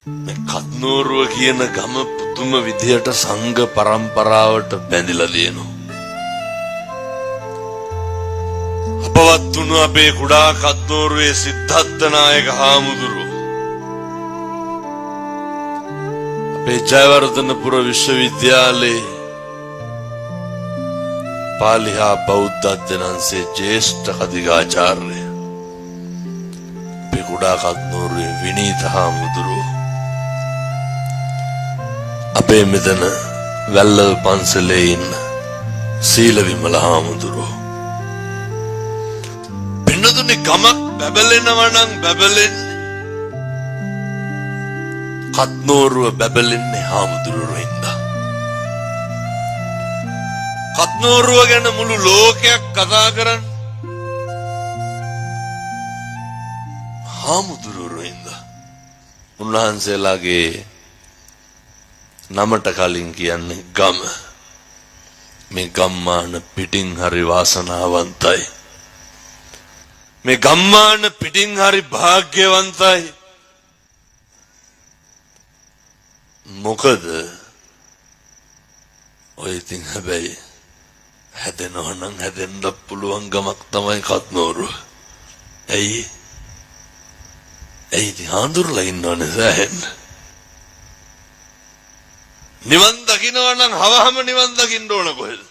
මේ කත්නෝරුව කියන ගම පුදුම විදියට සංඝ පරම්පරාවට බැඳිලා තියෙනවා. අපවත් වුණු අපේ කුඩා කත්නෝරුවේ සිද්ධාර්ථ නායක හාමුදුරුවෝ අපේ ජයවර්ධනපුර විශ්වවිද්‍යාලයේ පාලි හා බෞද්ධ අධ්‍යයනංශයේ ජ්‍යෙෂ්ඨ කතිකාචාර්ය අපේ කුඩා කත්නෝරුවේ විනීත හාමුදුරුවෝ අපේ මෙතන වැල්ලව පන්සලේ ඉන්න සීල විමල හාමුදුරුවෝ පින්නතුනි ගමක් බැබලෙනවා නම් බැබලෙන්නේ කත්නෝරුව බැබලෙන්නේ හාමුදුරුවෝ හින්දා. කත්නෝරුව ගැන මුළු ලෝකයක් කතා කරන්නේ හාමුදුරුවෝ හින්දා. උන්වහන්සේලාගේ නමට කලින් කියන්නේ ගම. මේ ගම්මාන පිටින් හරි වාසනාවන්තයි. මේ ගම්මාන පිටින් හරි භාග්‍යවන්තයි. මොකද ඔය ඉතින් හැබැයි හැදෙනවා නම් හැදෙන්න පුළුවන් ගමක් තමයි කත්නෝරුව. ඇයි ඉතින් හාමුදුරුවෝ ඉන්නවනේ සෑහෙන්න. නිවන් දකින්නවා නම් හවහම නිවන් දකින්න ඕන කොහෙද?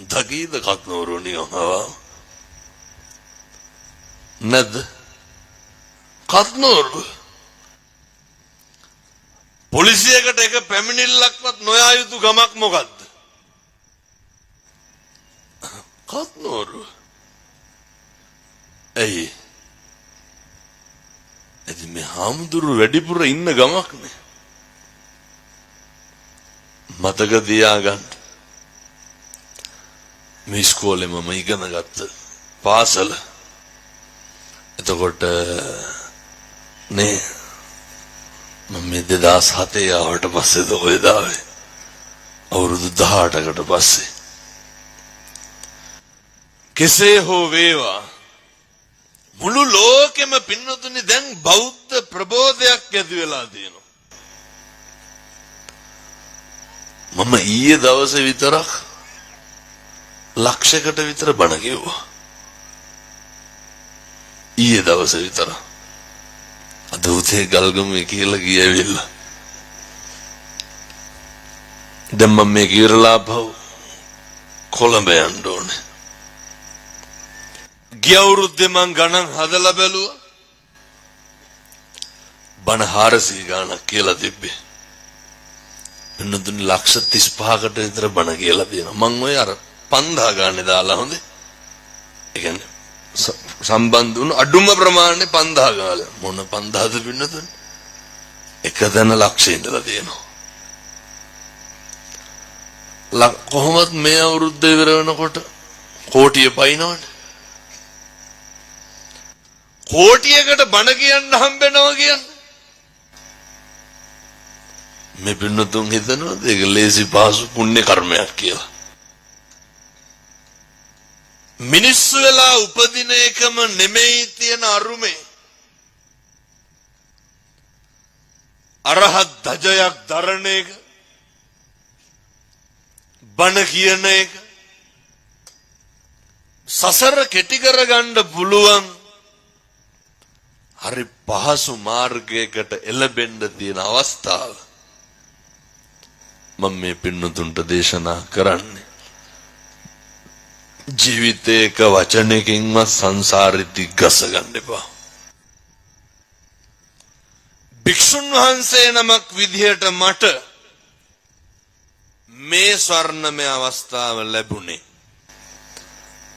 දකීද කත්නෝරුව නිවන් හවහම? නැද්ද? කත්නෝරුව පොලිසියකට එක පැමිණිල්ලක්වත් නොයා යුතු ගමක් මොකද්ද? කත්නෝරුව. ඇයි? ඉතින් මේ හාමුදුරුවෝ වැඩිපුර ඉන්න ගමක් නේ. මතක තියාගන්න. මේ ඉස්කෝලේ මම ඉගෙන ගත්ත පාසල. එතකොට නේ මම 2007 ආවට පස්සේ ඔය දාවේ අවුරුදු 18කට පස්සේ කෙසේ හෝ වේවා මුළු ලෝකෙම පින්නතුනි දැන් බෞද්ධ ප්‍රබෝධයක් ඇති වෙලා තියෙනවා. මම ඊයේ දවසේ විතරක් ලක්ෂයකට විතර බණ කිව්වා. ඊයේ දවසේ විතර. අද උදේ ගල්ගමුවේ කියලා ගියවිල්ලා. දැන් මම මේ කිරලා පහු කොළඹ යන්න ඕනේ. ගිය අවුරුද්දේ මං ගණන් හදලා බැලුවා. බණ 400 ගණක් කියලා තිබ්බේ. එන්නතුනි ලක්ෂ 35කට විතර බණ කියලා තියෙනවා. මං ඔය අර 5000 ගානේ දාලා හොඳේ. ඒ කියන්නේ සම්බන්ධ වුණු අඩුම ප්‍රමාණය 5000 ගාල. මොන 5000ද පින්නතුනි? එක දන ලක්ෂය ඉඳලා තියෙනවා. කොහොමත් මේ අවුරුද්ද ඉවර වෙනකොට කෝටිය පයින්නවනේ. කෝටියකට බණ කියන්න හම්බෙනවා කියන්නේ. මේ පින්නතුන් හිතනවාද ඒක ලේසි පහසු පුණ්‍ය කර්මයක් කියලා? මිනිස්සු වෙලා උපදින එකම නෙමෙයි තියෙන අරුමේ. අරහත් ධජයක් දරණ එක, බණ කියන එක, සසර කෙටි කරගන්න පුළුවන් හරි පහසු මාර්ගයකට එළඹෙන්න තියෙන අවස්ථාව මම මේ පින්නතුන්ට දේශනා කරන්නේ. ජීවිතේක වචනකින්වත් සංසාරෙ දිග්ගස ගන්න එපා. භික්ෂුන් වහන්සේ නමක් විදිහට මට මේ ස්වර්ණමය අවස්ථාව ලැබුණේ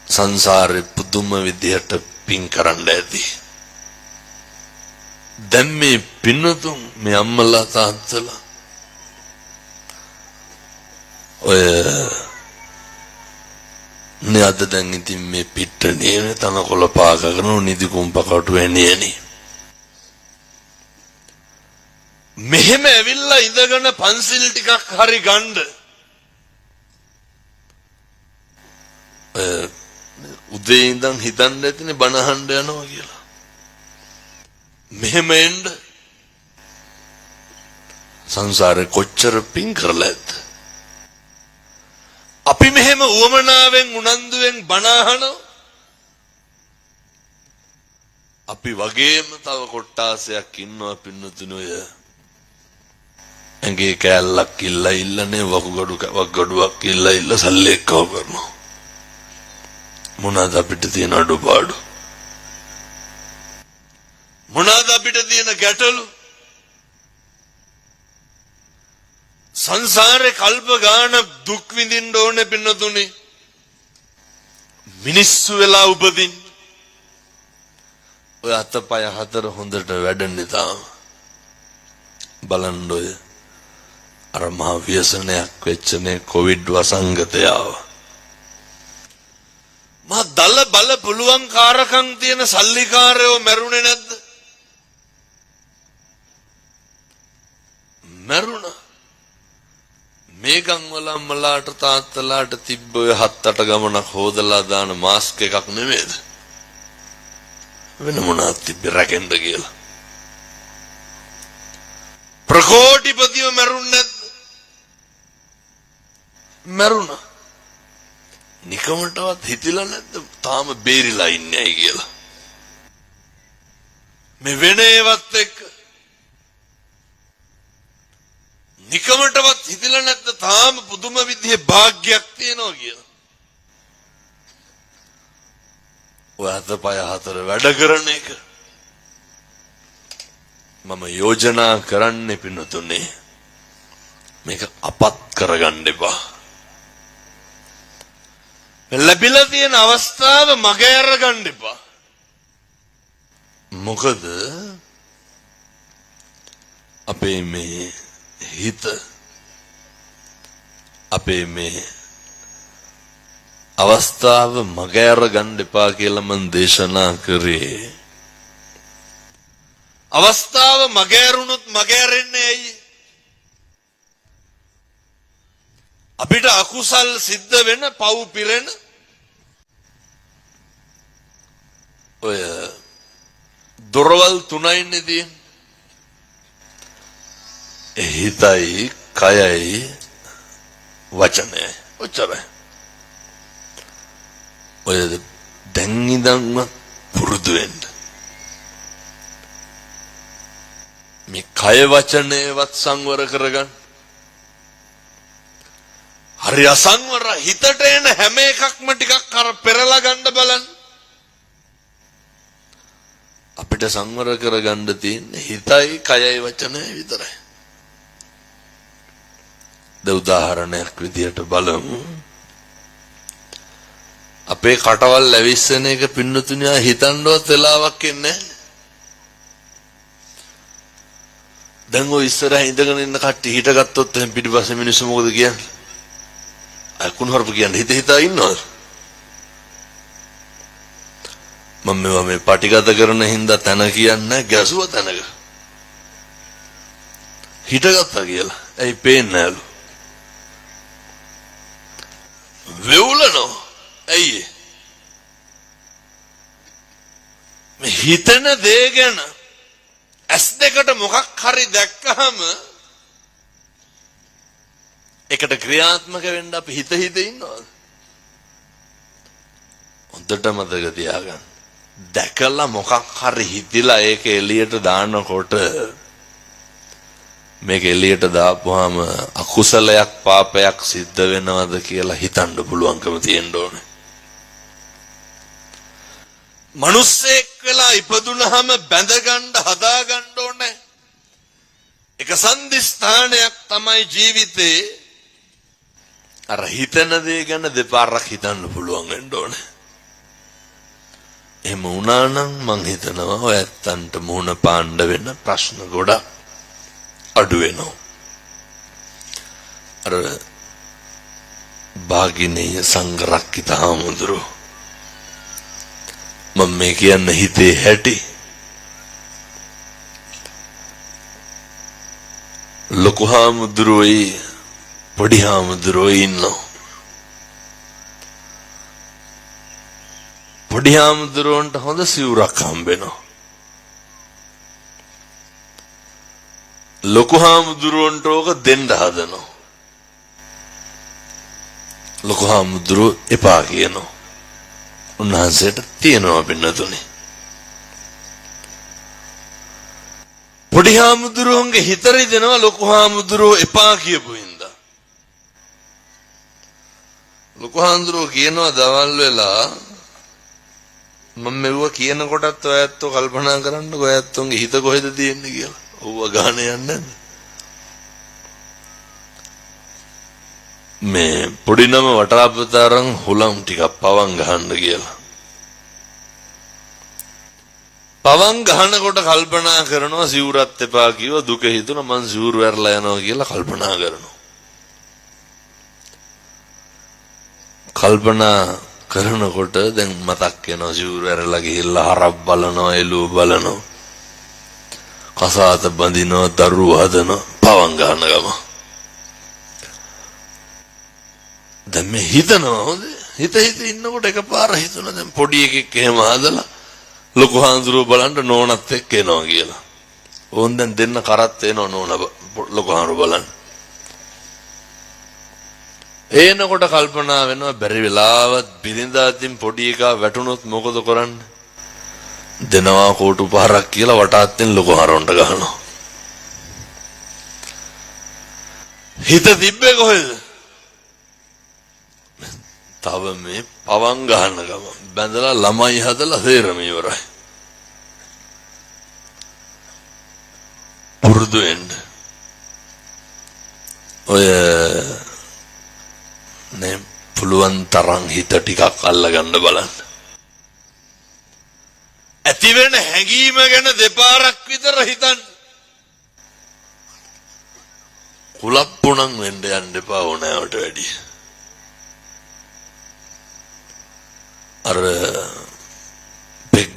සංසාරේ පුදුම විදිහට පින් කරන්න ඇති. දැන් මේ පින්නතුන් මේ අම්මලා තාත්තලා ඔය නේ අද දැන් ඉතින් මේ පිට්ටනේ තනකොළ පාක කරන නිදි කුම්පකට වෙන්නේ. මෙහෙම ඇවිල්ලා ඉඳගෙන පන්සිල් ටිකක් හරි ගන්න උදේ ඉඳන් හිතන්න ඇතිනේ බණ අහන්න යනවා කියලා. මෙහෙම එන්න සංසාරේ කොච්චර පින් කරලා ඇද්ද? අපි මෙහෙම උවමනාවෙන් උනන්දුවෙන් බණ අහනවා. අපි වගේම තව කොට්ටාසයක් ඉන්නවා පින්නතුණුය. ඇඟේ කෑල්ලක් ඉල්ලා ඉල්ලනේ වකුගඩුවක් ඉල්ලා ඉල්ල සල්ලෙක්කව කරනවා. මොනවාද අපිට තියෙන අඩුපාඩු? මොනවාද අපිට තියෙන ගැටලු? සංසාරේ කල්ප ගාන දුක් විඳින්න ඕනේ පින්නතුනි. මිනිස්සු වෙලා උපදින්න. ඔය අතපය හතර හොඳට වැඩන්නේ තාම. බලන්න ඔය අර මහා ව්‍යසනයක් වෙච්චනේ කොවිඩ් වසංගතය ආවා. මා දල බල පුළුවන් කාරකම් තියෙන සල්ලිකාරයෝ මැරුණේ නැද්ද? මැරුණා. මේකන් වල අම්මලාට තාත්තලාට තිබ්බ ඔය 7-8 ගමනක් හොදලා දාන මාස්ක් එකක් නෙමෙයිද? වෙන මොනවද තිබ්බේ රැකෙන්න කියලා? ප්‍රකෝටිපතිව මැරුන්නේ නැද්ද? මැරුණා. නිකමටවත් හිතිලා නැද්ද තාම බේරිලා ඉන්නේ ඇයි කියලා? මේ වෙන ඒවත් එක්ක නිකමටවත් හිතිලා නැද්ද තාම පුදුම විදිහේ වාග්යක් තියෙනවා කියලා? ඔය අතපය හතර වැඩ කරන එක මම යෝජනා කරන්නේ පින්නතුනේ මේක අපත් කරගන්න එපා. ලැබිලා තියෙන අවස්ථාව මගේ අරගන්න එපා. මොකද අපේ මේ හිත අපේ මේ අවස්ථාව මගේ අරගන්න එපා කියලා මම දේශනා කරේ. අවස්ථාව මගේ අරුණොත් මගේ අරෙන්නේ ඇයි? අපිට අකුසල් සිද්ධ වෙන පව් පිරෙන ඔය දොරවල් තුනයිනේ තියෙන්නේ. හිතයි කයයි වචනයයි. ඔච්චරයි. ඔය දැන් ඉඳන්ම පුරුදු වෙන්න. මේ කය වචනේවත් සංවර කරගන්න. හරි අසංවර හිතට එන හැම එකක්ම ටිකක් අර පෙරලා ගන්න බලන්න. අපිට සංවර කරගන්න තියෙන්නේ හිතයි කයයි වචනයයි විතරයි. උදාහරණයක් විදියට බලමු. අපේ කටවල් ලැවිස්සන එක පින්නතුණියා හිතන්නවත් වෙලාවක් එන්නේ නැහැ. දැන් ඔය ඉස්සරහ ඉඳගෙන ඉන්න කට්ටිය හිටගත්තොත් එහෙන් පිටිපස්සේ මිනිස්සු මොකද කියන්නේ? අකුණුහරුප කියන්නේ හිත හිතා ඉන්නවද? මම මේවා මේ පටිගත කරන හින්දා තන කියන්නේ ගැසුව තනක. හිටගත්තා කියලා. ඇයි පේන්නේ නැලු? වෙවුලනෝ. ඇයි? මේ හිතන දේ ගැන ඇස් දෙකට මොකක් හරි දැක්කහම ඒකට ක්‍රියාත්මක වෙන්න අපි හිත ඉන්නවද? හොඳට මතක තියාගන්න. දැකලා මොකක් හරි හිතිලා ඒක එළියට දානකොට මේක එළියට දාපුවාම අකුසලයක් පාපයක් සිද්ධ වෙනවද කියලා හිතන්න පුළුවන්කම තියෙන්න ඕනේ. මිනිස්සෙක් වෙලා ඉපදුනහම බැඳගන්න හදාගන්න ඕනේ. එක සම්දිස්ථානයක් තමයි ජීවිතේ. අර හිතන දේ ගැන දෙපාරක් හිතන්න පුළුවන් වෙන්න ඕනේ. එහෙම වුණා නම් මං හිතනවා ඔය ඇත්තන්ට මුහුණ පාන්න වෙන ප්‍රශ්න ගොඩක් අඩු වෙනවා. අර භාගිනීය සංඝරක්කිත හාමුදුරුවෝ මම මේ කියන්න හිතේ හැටි ලොකු හාමුදුරුවෝයි පොඩි හාමුදුරුවෝයි ඉන්නවා. පොඩි හාමුදුරුවන්ට හොඳ සිවුරක් හම්බෙනවා. ලොකු හාමුදුරුවන්ට ඕක දෙන්න හදනවා. ලොකු හාමුදුරුවෝ එපා කියනවා. උන්වහන්සේට තියෙනවා පින්නතුනේ. පොඩි හාමුදුරුවන්ගේ හිතරි දෙනවා ලොකු හාමුදුරුවෝ එපා කියපු හින්දා. ලොකු හාමුදුරුවෝ කියනවා දවල් වෙලා මම මෙව කියන කොටත් ඔයත් කල්පනා කරන්නකො ඔයත්ගේ හිත කොහෙද තියෙන්නේ කියලා. ඔව්ව ගාන යන්නේ මේ පොඩි නම වටාපතරන් හුලම් ටිකක් පවන් ගහන්න කියලා. පවන් ගහනකොට කල්පනා කරනවා සිවුරත් එපා කිව්ව දුක හිතුණා මං සිවුර වැරලා යනවා කියලා කල්පනා කරනවා. කල්පනා කරනකොට දැන් මතක් වෙනවා සිවුර වැරලා ගිහිල්ලා හරක් බලනවා එළුව බලනවා කසාත බඳිනවා දරුවෝ හදනවා පවන් ගහන ගම. දැන් මේ හිතනවා හොඳ හිත ඉන්නකොට එකපාර හිතුණා දැන් පොඩි එකෙක් එහෙම හදලා ලොකු හාමුදුරුවෝ බලන්න නෝනත් එක්ක එනවා කියලා. ඕන් දැන් දෙන්න කරත් එනවා නෝන ලොකු හාමුදුරුවෝ බලන්න. එනකොට කල්පනා වෙනවා බැරි වෙලාවත් බිරිඳාතින් පොඩි එකා වැටුනොත් මොකද කරන්නේ? දෙනවා කෝටු පහරක් කියලා වටාත්ෙන් ලොකු හාරොන්ට ගහනවා. හිත තිබ්බේ කොහෙද? තව මේ පවන් ගහන ගම බැඳලා ළමයි හදලා හේරම ඉවරයි. පුරුදු වෙන්න. ඔය නේ පුළුවන් තරම් හිත ටිකක් අල්ලගන්න බලන්න. ඇති වෙන හැඟීම ගැන දෙපාරක් විතර හිතන්න. කුලප්පුණන් වෙන්න යන්න එපා ඕනෑවට වැඩිය. අර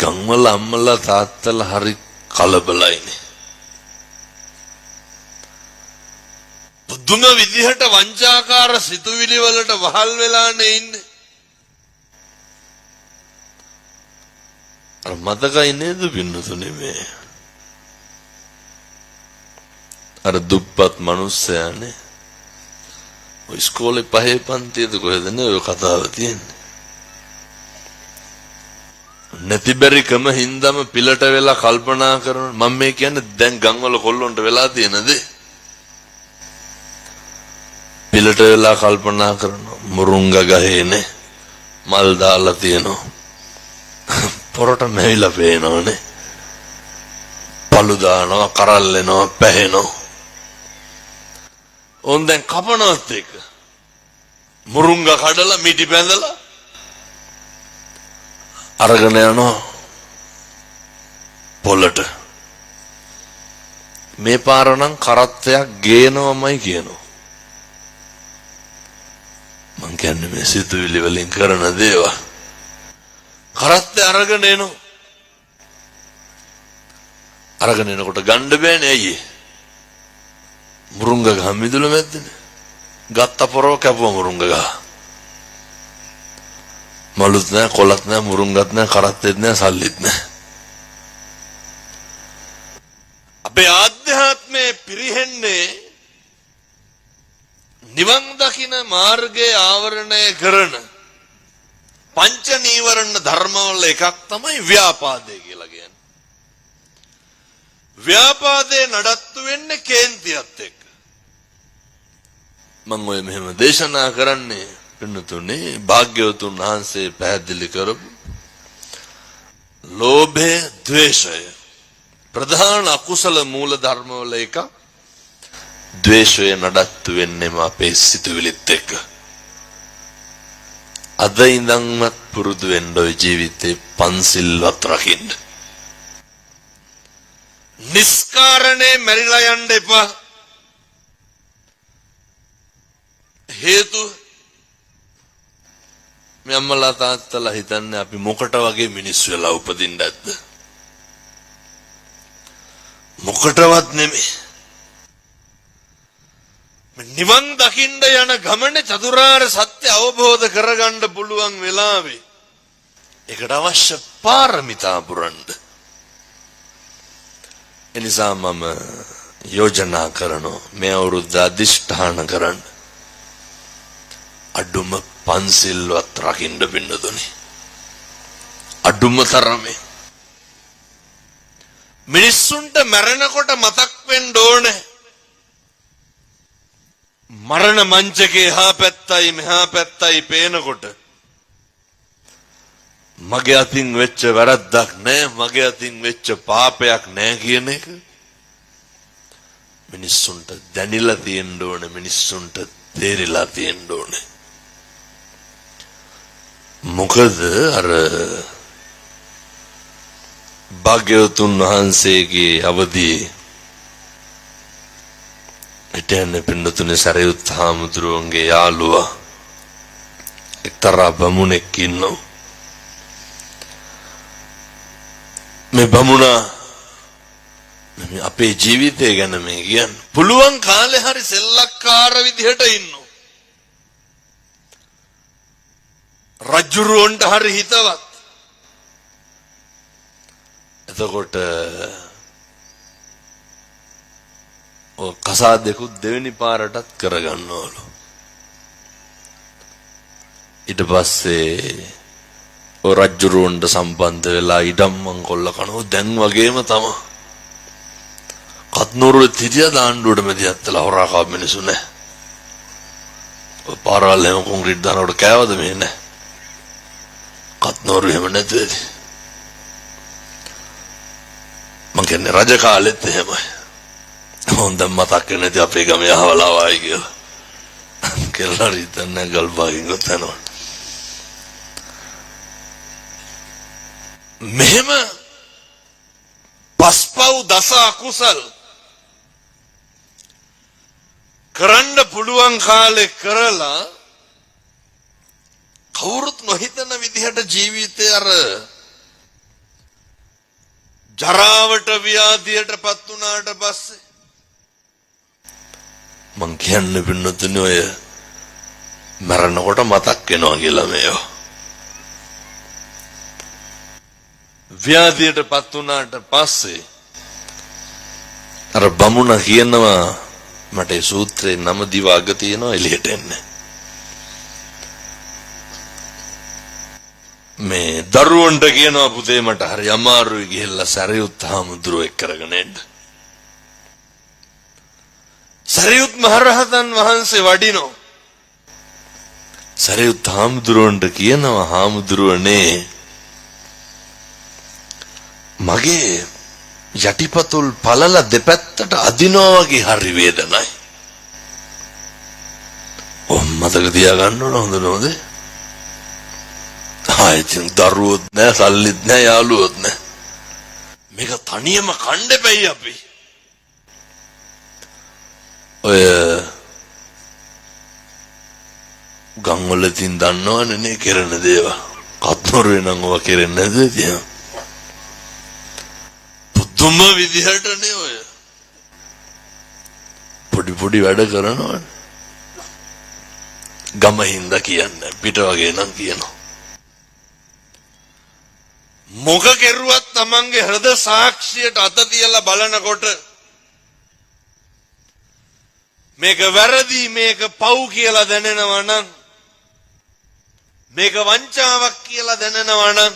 ගම්වල අම්මලා තාත්තලා හරි කලබලයිනේ. පුදුම විදිහට වංචාකාර සිතුවිලි වලට වහල් වෙලානේ ඉන්නේ. අර මතකයි නේද පින්නතුනේ මේ අර දුප්පත් මිනිස්සයානේ ඔය ඉස්කෝලේ පහේ පන්තියද කොහෙද නේ ඔය කතාව තියෙන්නේ. නැති බැරිකම හින්දාම පිළට වෙලා කල්පනා කරන මම මේ කියන්නේ දැන් ගම්වල කොල්ලොන්ට වෙලා තියෙන දේ. පිළට වෙලා කල්පනා කරනවා මුරුංග ගහේනේ මල් දාලා තියෙනවා. පොරට මෙවිලා පේනවනේ. පළු දානවා කරල්ලෙනවා පැහෙනවා. ඕන් දැන් කපනවත් එක මුරුංග කඩලා මිටි බැඳලා අරගෙන යනවා පොළට. මේ පාර නම් කරත්තයක් ගේනවමයි කියනවා. මං කියන්නේ මේ සිතුවිලි වලින් කරන දේවල්. කරත්තේ අරගෙන එනවා. අරගෙන එනකොට ගන්න බෑනේ ඇයි? මුරුංග ගහ මිදුල මැද්දනේ. ගත්ත පොරව කැපුවා මුරුංග ගහ. මලුත් නැහැ කොලත් නැහැ මුරුංගත් නැහැ කරත්තෙත් නැහැ සල්ලිත් නැහැ. අපේ ආධ්‍යාත්මේ පිරිහෙන්නේ නිවන් දකින මාර්ගයේ ආවරණය කරන පංච නීවරණ ධර්මවල එකක් තමයි ව්‍යාපාදේ කියලා කියන්නේ. ව්‍යාපාදේ නඩත්තු වෙන්නේ කේන්තියත් එක්ක. මම ඔය මෙහෙම දේශනා කරන්නේ පින්නතුනේ භාග්‍යවතුන් වහන්සේ පැහැදිලි කරපු ලෝභය ද්වේෂය ප්‍රධාන අකුසල මූල ධර්මවල එක. ද්වේෂය නඩත්තු වෙන්නේම අපේ සිතුවිලිත් එක්ක. අද ඉඳන්වත් පුරුදු වෙන්න ඔය ජීවිතේ පන්සිල්වත් රකින්න. නිස්කාරණේ මැරිලා යන්න එපා. හේතු මේ අම්මලා තාත්තලා හිතන්නේ අපි මොකට වගේ මිනිස්සු වෙලා උපදින්න ඇද්ද? මොකටවත් නෙමෙයි. නිවන් දකින්න යන ගමනේ චතුරාර්ය සත්‍ය අවබෝධ කරගන්න පුළුවන් වෙලාවේ ඒකට අවශ්‍ය පාරමිතා පුරන්න. එනිසා මම යෝජනා කරනවා මේ අවුරුද්ද අධිෂ්ඨාන කරන්න අඩුම පන්සිල්වත් රකින්න පින්නතුනි අඩුම තරමේ මිනිස්සුන්ට මරණකොට මතක් වෙන්න ඕනේ මරණ මංචකේ හා පැත්තයි මෙහා පැත්තයි පේනකොට මගේ අතින් වෙච්ච වැරද්දක් නෑ මගේ අතින් වෙච්ච පාපයක් නෑ කියන එක මිනිස්සුන්ට දැනිලා තියෙන්න ඕනේ මිනිස්සුන්ට තේරිලා තියෙන්න ඕනේ මොකද අර භාග්‍යවතුන් වහන්සේගේ අවදී එතන පින්නතුනේ සරියුත් හාමුදුරුවන්ගේ යාළුවා එක්තරා බමුණෙක් ඉන්නවා මේ බමුණා අපේ ජීවිතය ගැන මේ කියන්නේ පුළුවන් කාලේ හරි සෙල්ලක්කාර විදිහට ඉන්නවා රජුරුවන්ට හරි හිතවත් එතකොට ඔය කසාදෙකුත් දෙවෙනි පාරටත් කරගන්නවලු ඊට පස්සේ ඔය රජුරුවන්ට සම්බන්ධ වෙලා ඉඩම් මංකොල්ල කනවා දැන් වගේම තමයි කත්නෝරුවේ තිරිය දාණ්ඩුවට මෙදියත්තලා හොරා කාප මිනිසු නැහැ ඔය පාරවල් එහෙම කොන්ක්‍රීට් දානකොට කෑවද මේ නැහැ කත්නෝරුව එහෙම නැතුවේද මං කියන්නේ රජ කාලෙත් එහෙමයි හොඳ මතක් නැති අපේ ගමේ අහවලා වයි කියලා කෙල්ලා රිතන්නේ ගල්බාගින් ගොතනවා මෙහෙම පස්පව් දස අකුසල් කරන්න පුළුවන් කාලේ කරලා කවුරුත් නොහිතන විදිහට ජීවිතේ අර ජරාවට ව්‍යාධියටපත් වුණාට පස්සේ මං කියන්නේ පින්නතුනේ ඔය මරණකොට මතක් වෙනවා කියලා මේවා ව්‍යාධියටපත් වුණාට පස්සේ අර බමුණ කියනවා මට ඒ සූත්‍රේ නම දිවාග තියෙනවා එළියට එන්නේ මේ දරුවන්ට කියනවා පුතේ මට හරි අමාරුයි ගිහිල්ලා සරියුත් හාමුදුරුවෝ එක්ක කරගෙන එන්න සරියුත් මහරහතන් වහන්සේ වඩිනෝ සරියුත් හාමුදුරුවන්ට කියනවා හාමුදුරුවනේ මගේ යටිපතුල් පළල දෙපැත්තට අදිනවා වගේ හරි වේදනයි මතක තියාගන්න ඕන හොඳ නෝද ඉතින් දරුවොත් නෑ සල්ලිත් නෑ යාළුවොත් නෑ මේක තනියම කණ්ඩෙපැයි අපි ඔය ගම්වල තින් දන්නවනේ නේ කරන දේවල් කත්නොරුවේ නම් ඔය කරන්නේ නැද්ද තියා පුදුම විදිහටනේ ඔය පොඩි වැඩ කරනවා ගම හින්දා කියන්නේ පිට වගේ නම් කියනවා මොක කෙරුවත් තමන්ගේ හෘද සාක්ෂියට අත තියලා බලනකොට මේක වැරදි මේක පව් කියලා දැනෙනවා නම් මේක වංචාවක් කියලා දැනෙනවා නම්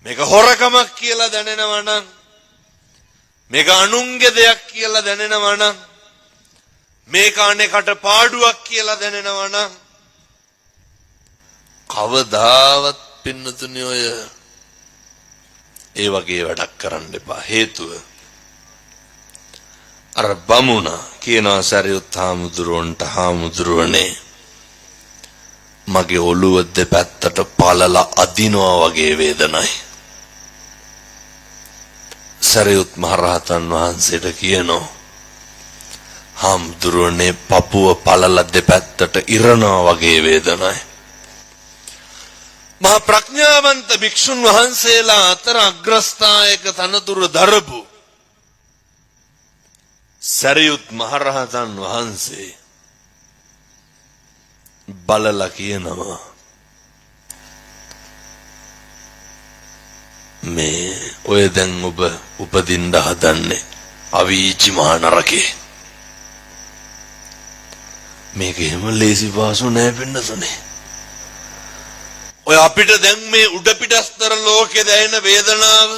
මේක හොරකමක් කියලා දැනෙනවා නම් මේක අනුන්ගේ දෙයක් කියලා දැනෙනවා නම් මේක අනේකට පාඩුවක් කියලා දැනෙනවා නම් කවදාවත් පින්නතුනි ඔය ඒ වගේ වැඩක් කරන්න එපා හේතුව අර බමුණ කියනවා සරියුත් හාමුදුරුවන්ට හාමුදුරුවනේ මගේ ඔළුව දෙපැත්තට පළලා අදිනවා වගේ වේදනයි සරියුත් මහරහතන් වහන්සේට කියනවා හාමුදුරුවනේ පපුව පළලා දෙපැත්තට ඉරනවා වගේ වේදනයි මහා ප්‍රඥාවන්ත භික්ෂුන් වහන්සේලා අතර අග්‍රස්ථායක තනතුරු දරපු සරියුත් මහරහතන් වහන්සේ බලලා කියනවා මේ ඔය දැන් ඔබ උපදින්න හදන්නේ අවීචි මහා නරකේ. මේක එහෙම ලේසි පාසු නෑ පින්නතුනේ. ඔය අපිට දැන් මේ උඩ පිටස්තර ලෝකේ දැනෙන වේදනාව,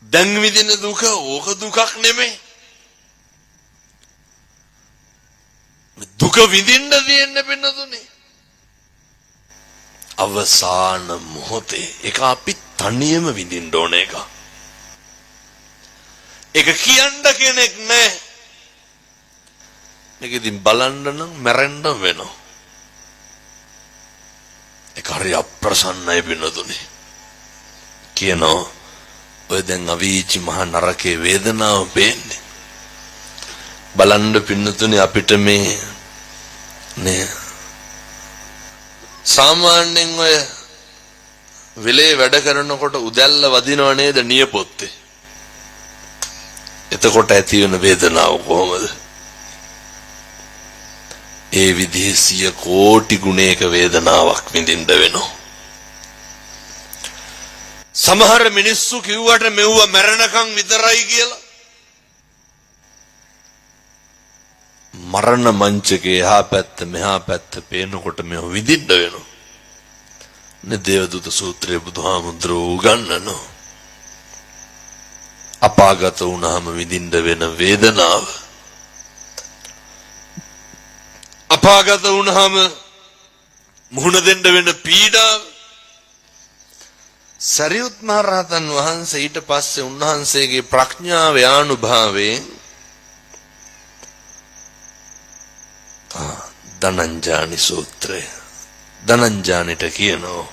දැන් විඳින දුක ඕක දුකක් නෙමෙයි. දුක විඳින්න තියෙන්න පින්නතුනේ. අවසාන මොහොතේ ඒක අපි තනියම විඳින්න ඕන එක. ඒක කියන්න කෙනෙක් නැහැ. මේක ඉතින් බලන්න නම් මැරෙන්න වෙනවා. ඒක හරි අප්‍රසන්නයි පින්නතුනේ. කියනවා ඔය දැන් අවීචි මහා නරකේ වේදනාව පේන්නේ. බලන්න පින්නතුනේ අපිට මේ නේ සාමාන්‍යයෙන් ඔය වෙලේ වැඩ කරනකොට උදැල්ල වදිනව නේද නියපොත්තේ. එතකොට ඇති වෙන වේදනාව කොහොමද? ඒ විදිහේ 100 කෝටි ගුණයක වේදනාවක් විඳින්න වෙනවා. සමහර මිනිස්සු කිව්වට මෙව්ව මැරෙනකන් විතරයි කියලා. මරණ මංචකේ එහා පැත්ත මෙහා පැත්ත පේනකොට මෙව විඳින්න වෙනවා. නේ දේවදූත සූත්‍රයේ බුදුහාමුදුරුවෝ උගන්වනවා. අපාගත වුණාම විඳින්න වෙන වේදනාව. අපාගත වුණාම මුහුණ දෙන්න වෙන පීඩාව. සරියුත් මහ රහතන් වහන්සේ ඊට පස්සේ උන්වහන්සේගේ ප්‍රඥාවේ ආනුභාවයෙන් ධනංජානි සූත්‍රය ධනංජානිට කියනවා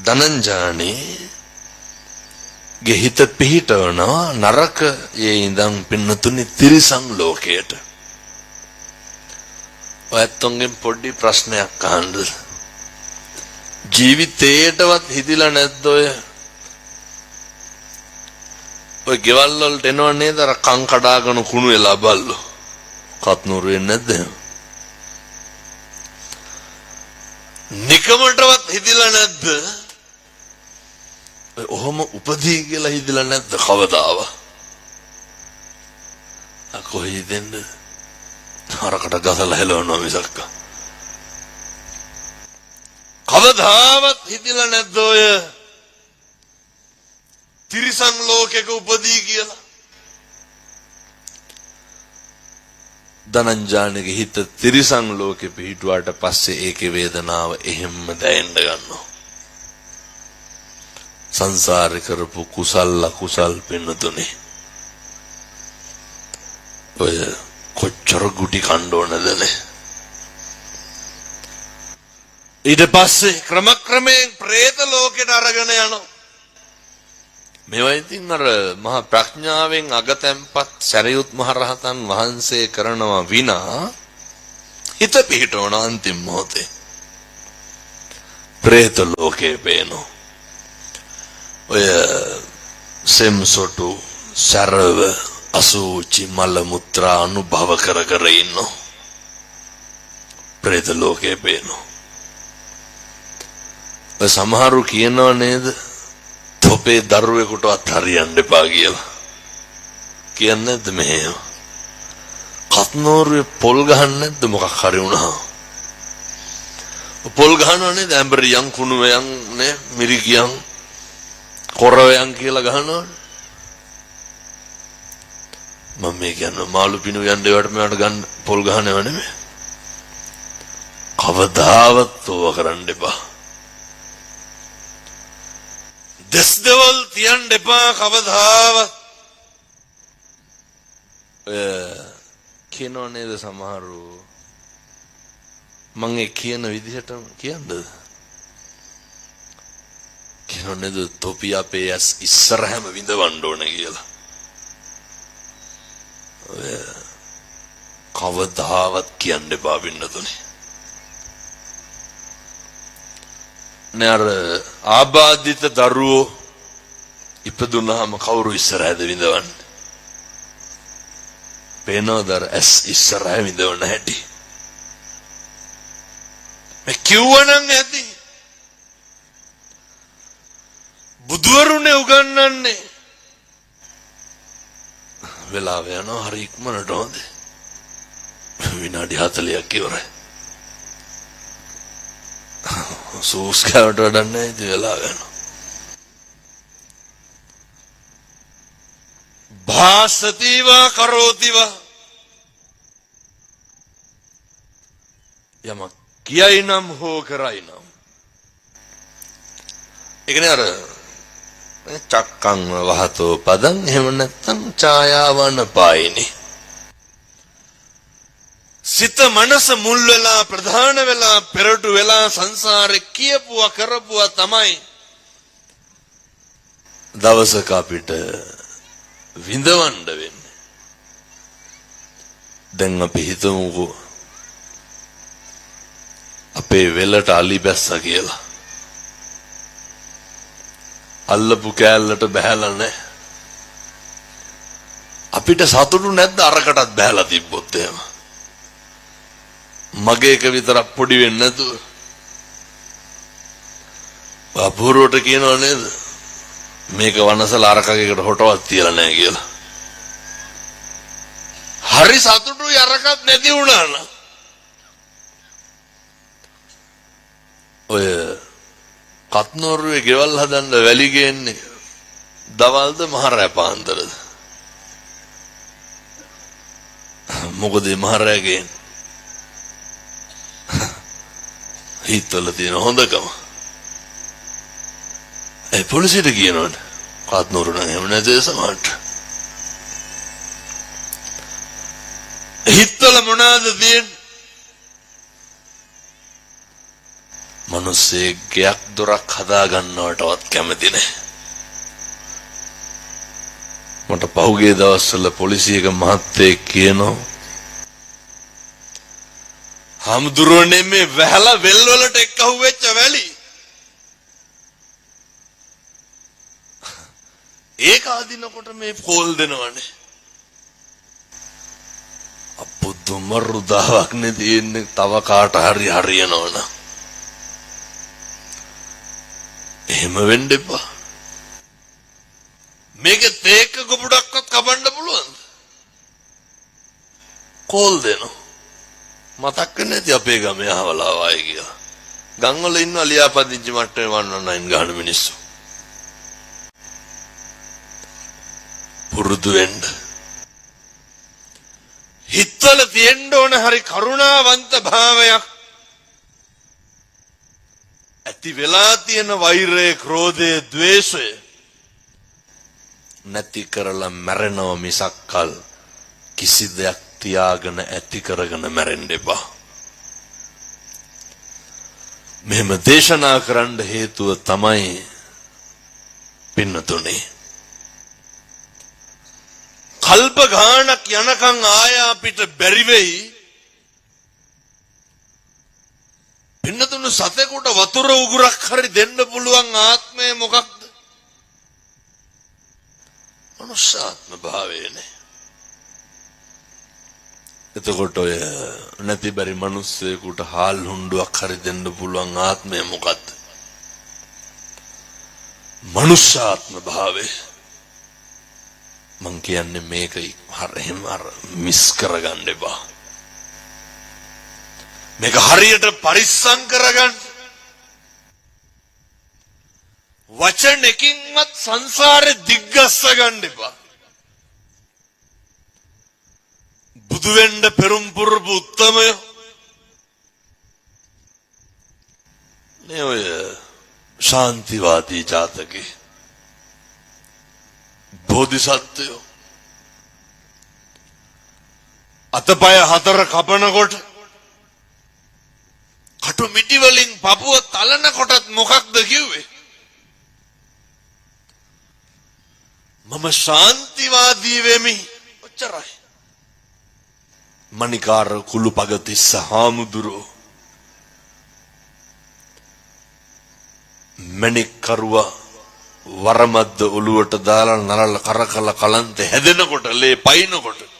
ධනංජානි ගේ හිත පිහිටවනවා නරකයේ ඉඳන් පින්නතුනි තිරිසන් ලෝකයට. ඔයත්තුන්ගෙන් පොඩි ප්‍රශ්නයක් අහන්න. ජීවිතේටවත් හිතිලා නැද්ද ඔය ගෙවල් වලට එනව නේද අර කන් කඩාගෙන කුණු වෙලා බල්ලෝ. කත්නూరు වෙන්නේ නැද්ද? නිකමටවත් හිතිලා නැද්ද? ඔහොම උපදී කියලා හිතිලා නැද්ද කවදාව? අකෝයි දෙන්න හරකට ගසලා හෙලවනවා මිසක්. කවදාවත් හිතිලා නැද්ද ඔය තිරිසන් ලෝකෙක උපදී කියලා? ධනංජානගේ හිත තිරිසන් ලෝකෙ පිහිටුවාට පස්සේ ඒකේ වේදනාව එහෙම්ම දැනෙන්න ගන්නවා. සංසාරේ කරපු කුසල අකුසල් පින්නතුනේ. ඔය කොච්චර ගුටි කන්න ඕනදනේ. ඊට පස්සේ ක්‍රමක්‍රමයෙන් പ്രേත ලෝකෙට අරගෙන යනවා. මේවා ඉතින් අර මහා ප්‍රඥාවෙන් අගතැන්පත් සරියුත් මහ රහතන් වහන්සේ කරනවා විනා හිත පිහිටවන අන්තිම මොහොතේ പ്രേත ලෝකේ පේනවා. ඔය සෙම්සොටු සරව අසුචි මල මුත්‍රා අනුභව කර කර ඉන්නවා. പ്രേත ලෝකේ පේනවා. ඔය සමහරු කියනවා නේද තොපේ දරුවෙකුටවත් හරියන්න එපා කියලා. කියන්නේ නැද්ද මෙහෙම? කත්නෝරුවේ පොල් ගහන්නේ නැද්ද මොකක් හරි වුණා? පොල් ගහනවා නේද? ඇඹරියන් කුණුවයන් නේ මිරිගියන් කොරවයන් කියලා ගහනවා. මම මේ කියන්නේ මාළු පිනු යන්න ඒවට මේවට ගන්න පොල් ගහනව නෙමෙයි. කවදාවත් ඕවා කරන්න එපා. දෙස් දෙවල් තියන්න එපා කවදාවත්. කියනෝ නේද සමහරු මම ඒ කියන විදිහට කියන්නද? කියනෝ නේද තොපි අපේ ඇස් ඉස්සරහම විඳවන්න ඕන කියලා. කවදාවත් කියන්න එපා වින්නතුනේ. නේර ආබාධිත දරුවෝ ඉපදුනහම කවුරු ඉස්සරහද විඳවන්නේ? පේනවද ඇස් ඉස්සරහ විඳවන්න හැටි? මේ කිව්වනම් ඇති. බුදුවරු බුදුවරුනේ උගන්වන්නේ වෙලාව යනවා හරි ඉක්මනට හොඳ විනාඩි 40ක් ඉවරයි සූස් කවට වඩන්නේ ඉතින් වෙලාව යනවා භාසතිවා කරෝතිවා යමක් කියයි නම් හෝ කරයි නම් ඒ කියන්නේ අර චක්කං වහතෝ පදං එහෙම නැත්නම් ඡායාවන පායිනි සිත මනස මුල් වෙලා ප්‍රධාන වෙලා පෙරටු වෙලා සංසාරේ කියපුවා කරපුවා තමයි දවසක අපිට විඳවන්න වෙන්නේ දැන් අපි හිතමුකෝ අපේ වෙලට අලි බැස්සා කියලා අල්ලපු කෑල්ලට බහැලා නැහැ අපිට සතුටු නැද්ද අරකටත් බහැලා තිබ්බොත් එහෙම මගේ එක විතරක් පොඩි වෙන්නේ නැතුව අපූර්වට කියනව නේද මේක වනසලා අරකගේකට හොටවත් තියලා නැහැ කියලා හරි සතුටුයි අරකත් නැති වුණා නම් ඔය කත්නෝරුවේ ගෙවල් හදන්න වැලි ගේන්නේ දවල්ද මහරෑ පාන්දරද මොකද මහරෑ ගේන්නේ හිතවල තියෙන හොඳකම ඒ පොලිසියට කියනවනේ කත්නෝරු නම් එහෙම නැතේ සමහරට හිතවල මොනවාද තියෙන්නේ මනුස්සේ ගයක් දොරක් හදා ගන්නවටවත් කැමති නැහැ. මට පහුගිය දවස්වල පොලිසියක මහත්තයෙක් කියනවා හම්දුරනේ මේ වැහලා වෙල් වලට එක්කහුව වෙච්ච වැලි. ඒක අදිනකොට මේ කෝල් දෙනවනේ. අපුදුම රුදාවක් නේ තියෙන්නේ තව කාට හරි හරියනවනම්. එහෙම වෙන්න එපා. මේක තේක ගොබඩක්වත් කපන්න පුළුවන්ද? කෝල් දෙනවා. මතක් වෙන්නේ නැති අපේ ගමේ අහවලා ආයේ කියලා. ගම්වල ඉන්න ලියාපදිංචි මට්ටමේ 119 ගහන මිනිස්සු. පුරුදු වෙන්න. හිතවල තියෙන්න ඕන හරි කරුණාවන්ත භාවයක්. ඇති වෙලා තියෙන වෛරය, ක්‍රෝධය, ද්වේෂය නැති කරලා මැරෙනව මිසක්කල් කිසි දෙයක් තියාගෙන ඇති කරගෙන මැරෙන්න එපා. මෙහෙම දේශනා කරන්න හේතුව තමයි පින්නතුනේ කල්ප ගානක් යනකම් ආයා අපිට බැරි වෙයි පින්නතුනේ සතෙකුට වතුර උගුරක් හරි දෙන්න පුළුවන් ආත්මය මොකක්ද? මනුෂ්‍යාත්ම භාවයනේ. එතකොට ඔය නැති බැරි මිනිස්සෙකුට හාල් හුණ්ඩුවක් හරි දෙන්න පුළුවන් ආත්මය මොකක්ද? මනුෂ්‍යාත්ම භාවය. මං කියන්නේ මේක හරියම මිස් කරගන්න එපා. මේක හරියට පරිස්සම් කරගන්න. වචනකින්වත් සංසාරේ දිග්ගස්ස ගන්න එපා. බුදු වෙන්න පෙරම් පුරපු උත්තමය නේ ඔය ශාන්තිවාදී ජාතකේ බෝධිසත්වයෝ අතපය හතර කපනකොට කටු මිටි වලින් පපුව තලනකොටත් මොකක්ද කිව්වේ? මම ශාන්තිවාදී වෙමි. ඔච්චරයි. මණිකාර කුළුපගතිස්ස හාමුදුරුවෝ මණික් කරුවා වරමද්ද ඔළුවට දාලා නරල කරකල කලන්ත හැදෙනකොට ලේ පයින්නකොට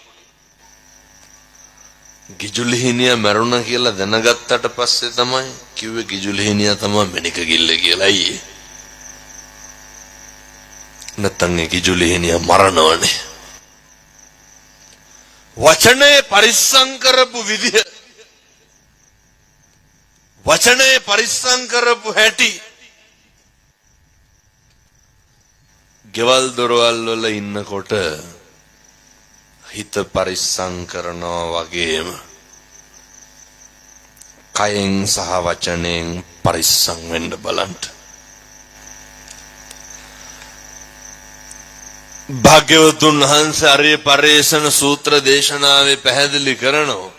ගිජුලිහිනිය මරුණා කියලා දැනගත්තට පස්සේ තමයි කිව්වේ ගිජුලිහිනිය තමයි මණික ගිල්ල කියලා. අයියේ නැත්තම් ඒ කිජුලිහිනිය මරණවනේ. වචනේ පරිස්සම් කරපු විදිහ, වචනේ පරිස්සම් කරපු හැටි, ගෙවල් දොරවල් වල ඉන්නකොට හිත පරිස්සම් කරනවා වගේම කයෙන් සහ වචනයෙන් පරිස්සම් වෙන්න බලන්න. භාග්‍යවතුන් වහන්සේ අරිය පරේෂණ සූත්‍ර දේශනාවේ පැහැදිලි කරනවා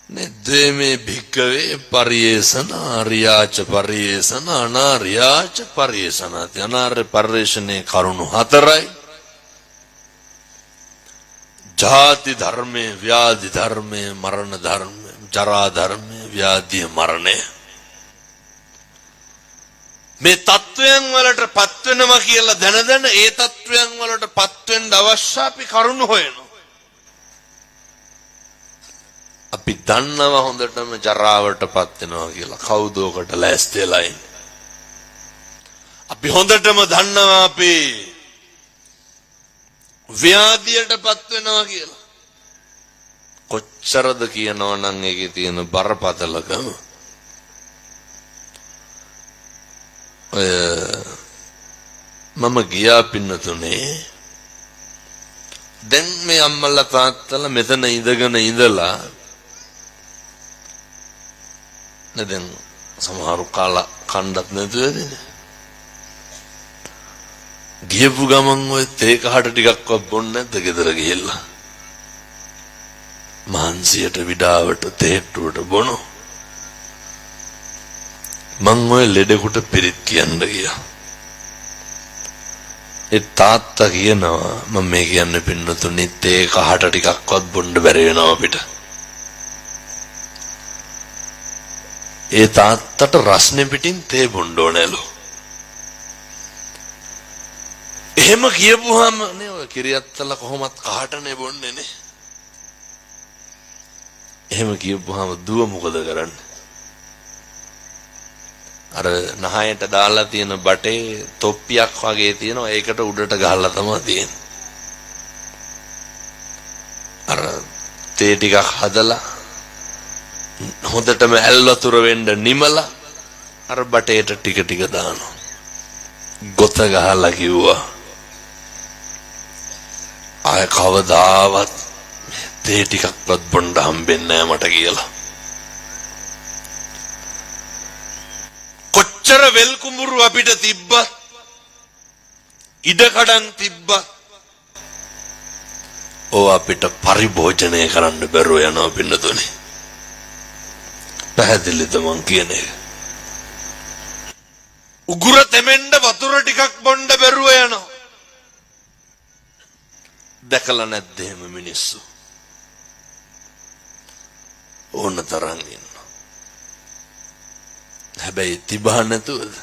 නෙද්දේමේ භික්කවේ පරියේෂණ ආර්යාච පරියේෂණ අනාර්යාච පරියේෂණ. අනාර්ය පරියේෂණේ කරුණු 4යි. ජාති ධර්මයේ, ව්‍යාධි ධර්මයේ, මරණ ධර්මයේ, ජරා ධර්මයේ, ව්‍යාධිය, මරණය. මේ තත්වයන් වලට පත් වෙනවා කියලා දැන ඒ තත්වයන් වලට පත් වෙන්න අවශ්‍ය අපි කරුණු හොයනවා. අපි දන්නවා හොඳටම ජරාවට පත් වෙනවා කියලා. කවුද ඔකට ලෑස්ති වෙලා ඉන්නේ? අපි හොඳටම දන්නවා අපි ව්‍යාධියට පත් වෙනවා කියලා. කොච්චරද කියනවා නම් ඒකේ තියෙන බරපතලකම. මම ගියා පින්නතුනේ. දැන් මේ අම්මලා තාත්තලා මෙතන ඉඳගෙන ඉඳලා දැන් සමහරු කාලා කණ්ඩත් නැතුවදනේ. ගියපු ගමන් ඔය තේ කහට ටිකක්වත් බොන්නේ නැද්ද ගෙදර ගිහිල්ලා? මහන්සියට විඩාවට තේට්ටුවට බොනෝ. මං ඔය ලෙඩෙකුට පිරිත් කියන්න ගියා. ඒ තාත්තා කියනවා මම මේ කියන්නේ පින්නතුනේ තේ කහට ටිකක්වත් බොන්න බැරි වෙනවා අපිට. ඒ තාත්තට රස්නේ පිටින් තේ බොන්න ඕනෑලු. එහෙම කියපුවාම නේ ඔය කිරියත්තල කොහොමත් කහටනේ බොන්නේ නේ. එහෙම කියපුවාම දුව මොකද කරන්නේ? අර නහයට දාලා තියෙන බටේ තොප්පියක් වගේ තියෙනවා, ඒකට උඩට ගහලා තමයි තියෙන්නේ. අර තේ ටිකක් හදලා හොඳටම ඇල් වතුර වෙන්න නිමලා අර බටේට ටික ටික දානවා. ගොත ගහලා කිව්වා ආය කවදාවත් තේ ටිකක්වත් බොන්න හම්බෙන්නේ නැහැ මට කියලා. කොච්චර වෙල් කුඹුරු අපිට තිබ්බත්, ඉඩකඩම් තිබ්බත් ඕ අපිට පරිභෝජනය කරන්න බැරුව යනවා පින්නතුනේ. පැහැදිලිද මං කියන එක? උගුර තෙමෙන්න වතුර ටිකක් බොන්න බැරුව යනවා. දැකලා නැද්ද එහෙම මිනිස්සු? ඕන තරම් ඉන්නවා. හැබැයි තිබහ නැතුවද?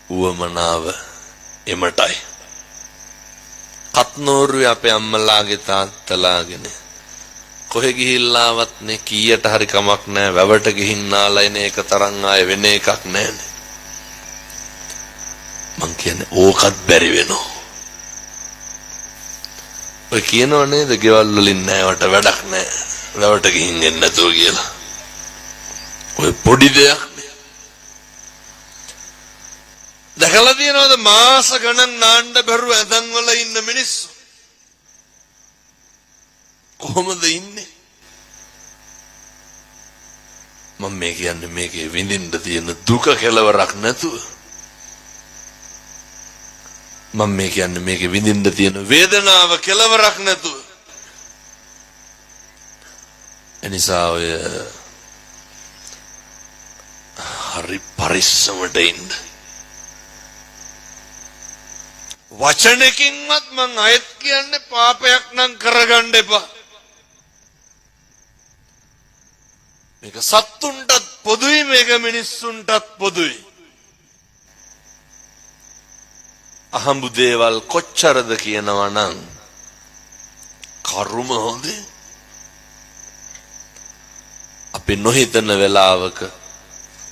උවමනාව එමටයි. කත්නෝරුවේ අපේ අම්මලාගේ තාත්තලාගෙන කොහෙ ගිහිල්ලාවත් නේ කීයට හරි කමක් නැහැ. වැවට ගිහින් නාලා එන එක තරම් ආය වෙන එකක් නැහැනේ. මං කියන්නේ ඕකත් බැරි වෙනවා. ඔය කියනව නේද ගෙවල් වලින් නෑවට වැඩක් නෑ, වැවට ගිහින් එන්න නැතුව කියලා. ඔය පොඩි දෙයක් නේ. දැකලා තියෙනවද මාස ගණන් නාන්න බැරුව ඇඳන් වල ඉන්න මිනිස්සු? කොහොමද ඉන්නේ? මම මේ කියන්නේ මේකේ විඳින්න තියෙන දුක කෙලවරක් නැතුව. මම මේ කියන්නේ මේකේ විඳින්න තියෙන වේදනාව කෙලවරක් නැතුව. එනිසා ඔය හරි පරිස්සමට ඉන්න. වචනකින්වත් මං අයත් කියන්නේ පාපයක් නම් කරගන්න එපා. මේක සත්තුන්ටත් පොදුයි, මේක මිනිස්සුන්ටත් පොදුයි. අහඹු දේවල් කොච්චරද කියනවා නම් කරුම හොඳේ. අපි නොහිතන වෙලාවක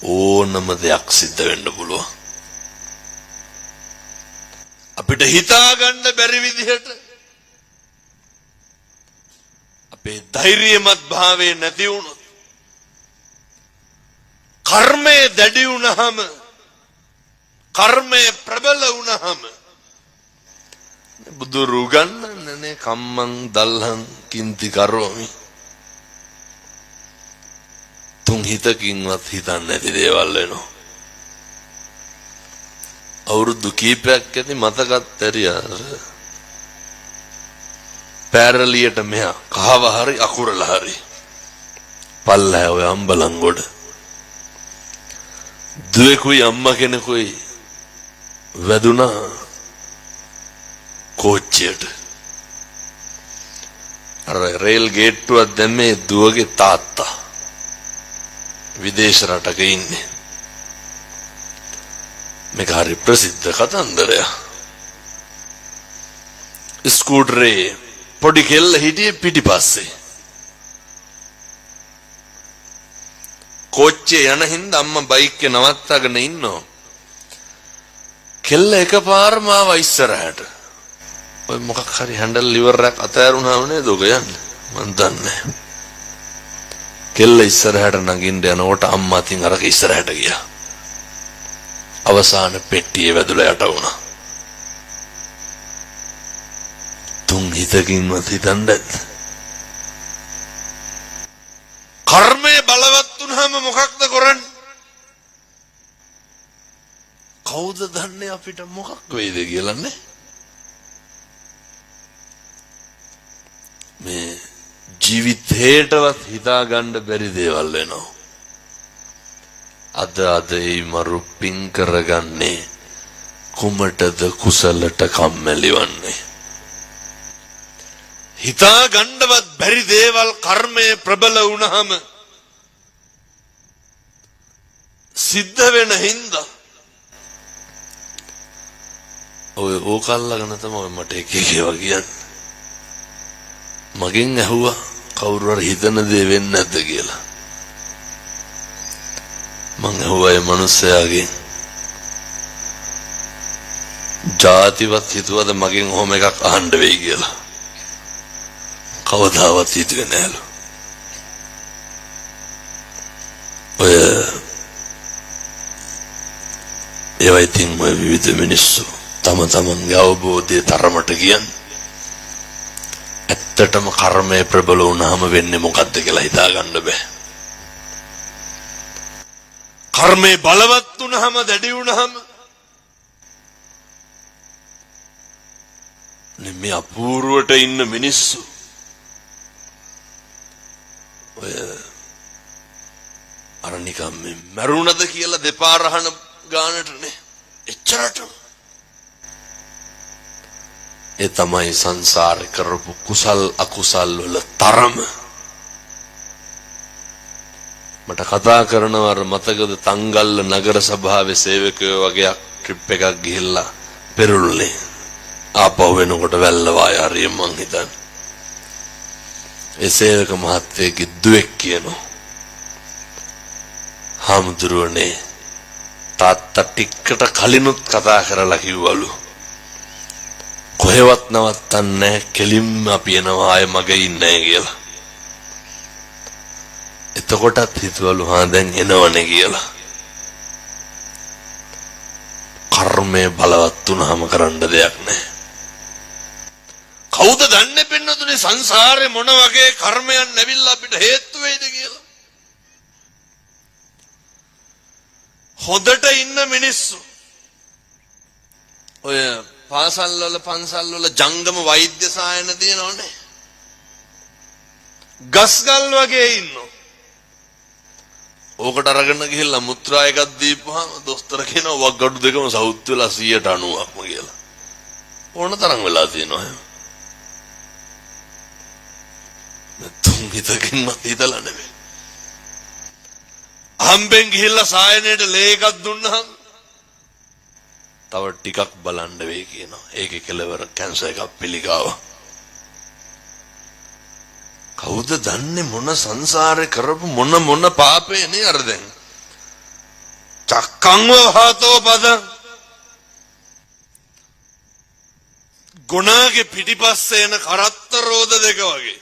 ඕනම දෙයක් සිද්ධ වෙන්න පුළුවන්. අපිට හිතා ගන්න බැරි විදිහට අපේ ධෛර්යමත් භාවයේ නැති වුණොත් කර්මය දැඩි වුණාම කර්මය ප්‍රබල වුණාම බුදු රුගන්නනේ කම්මං දල්හං කිංති කරෝමි තුන් හිතකින්වත් හිතන්නේ නැති දේවල් වෙනවා අවුරුදු කීපයක් ඇති මතකත් ඇරියා පැරලියට මෙහා කහව හරි අකුරල හරි පල්ලෑ ඔය අම්බලන්ගොඩ දුවෙකුයි අම්මා කෙනෙකුයි වැදුනා කෝච්චියට අර රේල් ගේට්ටුවක් දැම්මේ දුවගේ තාත්තා විදේශ රටක ඉන්නේ මේක හරි ප්‍රසිද්ධ කතන්දරයක් ස්කූටරේ පොඩි කෙල්ල හිටියේ පිටිපස්සේ කෝච්චිය යන හින්දා අම්මා බයික් එක නවත්තගෙන ඉන්නවා කෙල්ල එකපාරම ආව ඉස්සරහට ඔය මොකක් හරි හැන්ඩල් ලිවර් එකක් අතෑරුණාම නේද ඔක යන්නේ මන් දන්නේ කෙල්ල ඉස්සරහට නගින්න යනකොට අම්මා අතින් අරක ඉස්සරහට ගියා අවසාන පෙට්ටියේ වැදුලා යට වුණා තුන් හිතකින්වත් හිතන්නේ කර්මය බලවත් වුණාම මොකක්ද කරන්නේ කවුද දන්නේ අපිට මොකක් වෙයිද කියලා නේ මේ ජීවිතේටවත් හිතා ගන්න බැරි දේවල් වෙනවා අද ඒ මරු පින් කරගන්නේ කුමටද කුසලට කම්මැලිවන්නේ හිතා ගන්නවත් බැරි දේවල් කර්මයේ ප්‍රබල වුණාම සිද්ධ වෙන හින්දා ඔය ඕකල්ලාගෙන තමයි මට එක ඒවා කියන්නේ මගෙන් ඇහුවා කවුරු හරි හිතන දේ වෙන්නේ නැද්ද කියලා මං ඇහුවා ඒ මිනිස්සයාගෙන් ජාතිවත් හිතුවද මගෙන් ඔහොම එකක් අහන්න වෙයි කියලා කවදාවත් හිතුවේ නෑලු ඔය ඒවා ඉතින් ඔය විවිධ මිනිස්සු තම තමන්ගේ අවබෝධය තරමට කියන්නේ ඇත්තටම කර්මය ප්‍රබල වුණාම වෙන්නේ මොකද්ද කියලා හිතා ගන්න බෑ කර්මය බලවත් වුණාම දැඩි වුණාම මේ අපූර්වට ඉන්න මිනිස්සු ඔය අර නිකම් මේ මරුණද කියලා දෙපාර අහන ගානටනේ එච්චරටම ඒ තමයි සංසාරේ කරපු කුසල් අකුසල් වල තරම මට කතා කරනවා අර මතකද තංගල්ල නගර සභාවේ සේවකයෝ වගේ ට්‍රිප් එකක් ගිහිල්ලා පෙරළුනේ ආපහු වෙනකොට වැල්ලවාය හරිය මං හිතන්නේ ඒ සේවක මහත්තයෙක්ගේ දුවෙක් කියනවා හාමුදුරුවනේ තාත්තා ටිකට කලිනුත් කතා කරලා කිව්වලු කොහෙවත් නවත්තන්නේ කෙලින්ම අපි එනවා ආයේ මගේ ඉන්නේ කියලා එතකොටත් හිතුවලු හා දැන් එනවනේ කියලා කර්මය බලවත් වුණාම කරන්න දෙයක් නැහැ කවුද දන්නේ පින්නතුනේ සංසාරේ මොන වගේ කර්මයන් නැවිලා අපිට හේතු වෙයිද කියලා හොදට ඉන්න මිනිස්සු ඔය පාසල් වල පන්සල් වල ජංගම වෛද්‍ය සායන දිනවනේ ගස්ගල් වගේ ඉන්නෝ ඕකට අරගෙන ගිහිල්ලා මුත්‍රා එකක් දීපුවාම දොස්තර කියනවා වග්ගඩු දෙකම සවුත් වෙලා 90%ක්ම කියලා ඕන තරම් වෙලා තියෙනවා එහෙම තුන් හිතකින්වත් හිතලා නෙමෙයි හම්බෙන් ගිහිල්ලා සායනයට ලේ එකක් දුන්නාම තව ටිකක් බලන්න වෙයි කියනවා ඒකේ කෙලවර කැන්සර් එකක් පිළිගාව කවුද දන්නේ මොන සංසාරේ කරපු මොන පාපේ නේ අර දැන් චක්කං වහතෝ පද ගුණාගේ පිටිපස්සේ එන කරත්ත රෝද දෙක වගේ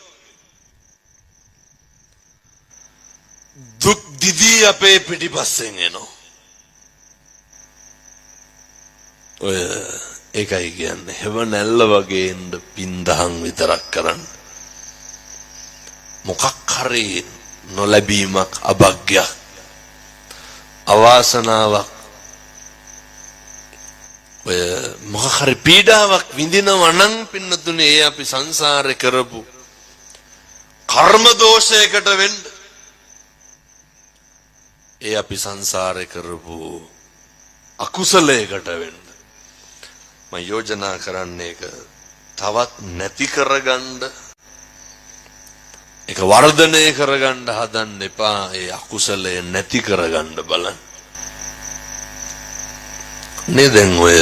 දුක් දිදී අපේ පිටිපස්සෙන් එනවා. ඔය ඒකයි කියන්නේ හැව නැල්ල වගේ ඉන්න පින්දහම් විතරක් කරන්න. මොකක් හරි නොලැබීමක් අභාග්‍යයක් අවාසනාවක් ඔය මොකක් හරි පීඩාවක් විඳිනවා නම් පින්නතුනේ ඒ අපි සංසාරේ කරපු කර්ම දෝෂයකට වෙන්න ඒ අපි සංසාරේ කරපු අකුසලයකට වෙන්න මම යෝජනා කරන්නේ ඒක තවත් නැති කරගන්න ඒක වර්ධනය කරගන්න හදන්න එපා. ඒ අකුසලය නැති කරගන්න බලන්න. නේ දැන් ඔය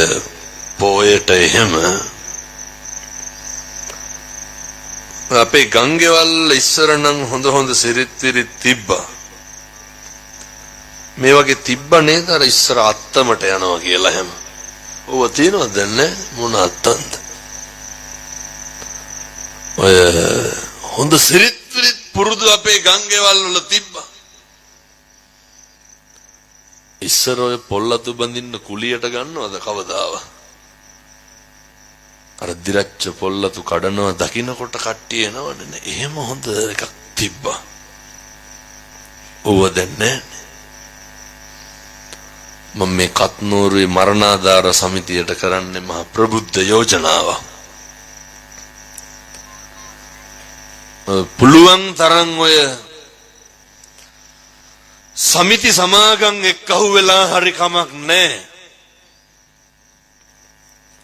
පොයට එහෙම අපේ ගංගේවල් ඉස්සර නම් හොඳ හොඳ සිරිත් විරිත් තිබ්බා. මේ වගේ තිබ්බ නේද අර ඉස්සර අත්තමට යනවා කියලා හැම. ඔව තියෙනවද නැහැ මොන අත්තන්ද? ඔය හොඳ සිරිත් විරිත් පුරුදු අපේ ගංගේවල් වල තිබ්බා. ඉස්සර ඔය පොල්ලතු බඳින්න කුලියට ගන්නවද කවදාව? අර දිරච්ච පොල්ලතු කඩනවා දකින්නකොට කට්ටිය එනවනේ. එහෙම හොඳ එකක් තිබ්බා. ඕව දැන් නැහැ. මම මේ කත්නෝරුවේ මරණාධාර සමිතියට කරන්නේ මහා ප්‍රබුද්ධ යෝජනාවක්. පුළුවන් තරම් ඔය සමිති සමාගම් එක්කහුව වෙලා හරි කමක් නැහැ.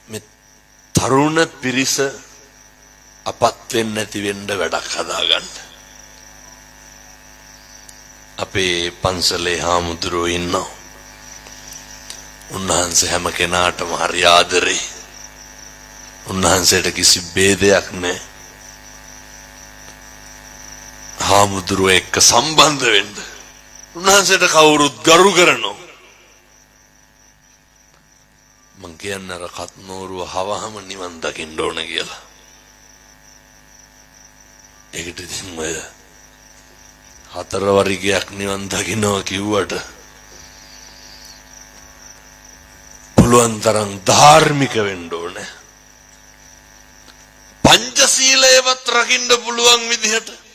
මේ තරුණ පිරිස අපත් වෙන්නේ නැති වෙන්න වැඩක් හදාගන්න. අපේ පන්සලේ හාමුදුරුවෝ ඉන්නවා. උන්වහන්සේ හැම කෙනාටම හරි ආදරේ. උන්වහන්සේට කිසි ભેදයක් නැහැ. හාමුදුරුවෝ එක්ක සම්බන්ධ වෙන්න උන්වහන්සේට කවුරුත් ගරු කරනවා. මං කියන්නේ අර කත්නෝරුව හවහම නිවන් දකින්න ඕන කියලා. ඒකට ඉතින් ඔය 4 වරිගයක් නිවන් දකින්නවා කිව්වට පුළුවන් තරම් ධාර්මික වෙන්න ඕනේ. පංචශීලයවත් රකින්න පුළුවන් විදිහට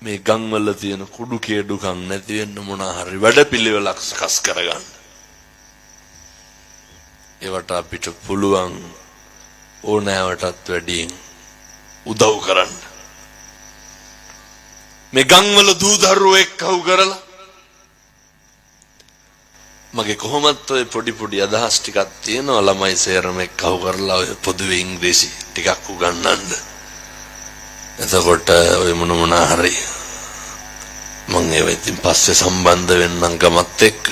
මේ ගම්වල තියෙන කුඩු කේඩුකම් නැති වෙන්න මොන හරි වැඩපිළිවෙලක් සකස් කරගන්න. ඒවට අපිට පුළුවන් ඕනෑවටත් වැඩියෙන් උදව් කරන්න. මේ ගම්වල දූ දරුවෝ එක්කව කරලා මගේ කොහොමත් ඔය පොඩි පොඩි අදහස් ටිකක් තියෙනවා ළමයි සේරම එක්කව කරලා ඔය පොදුවේ ඉංග්‍රීසි ටිකක් උගන්වන්න. එතකොට ඔය මොන හරි මම ඒ වෙතින් පස්සේ සම්බන්ධ වෙන්නම් ගමත් එක්ක.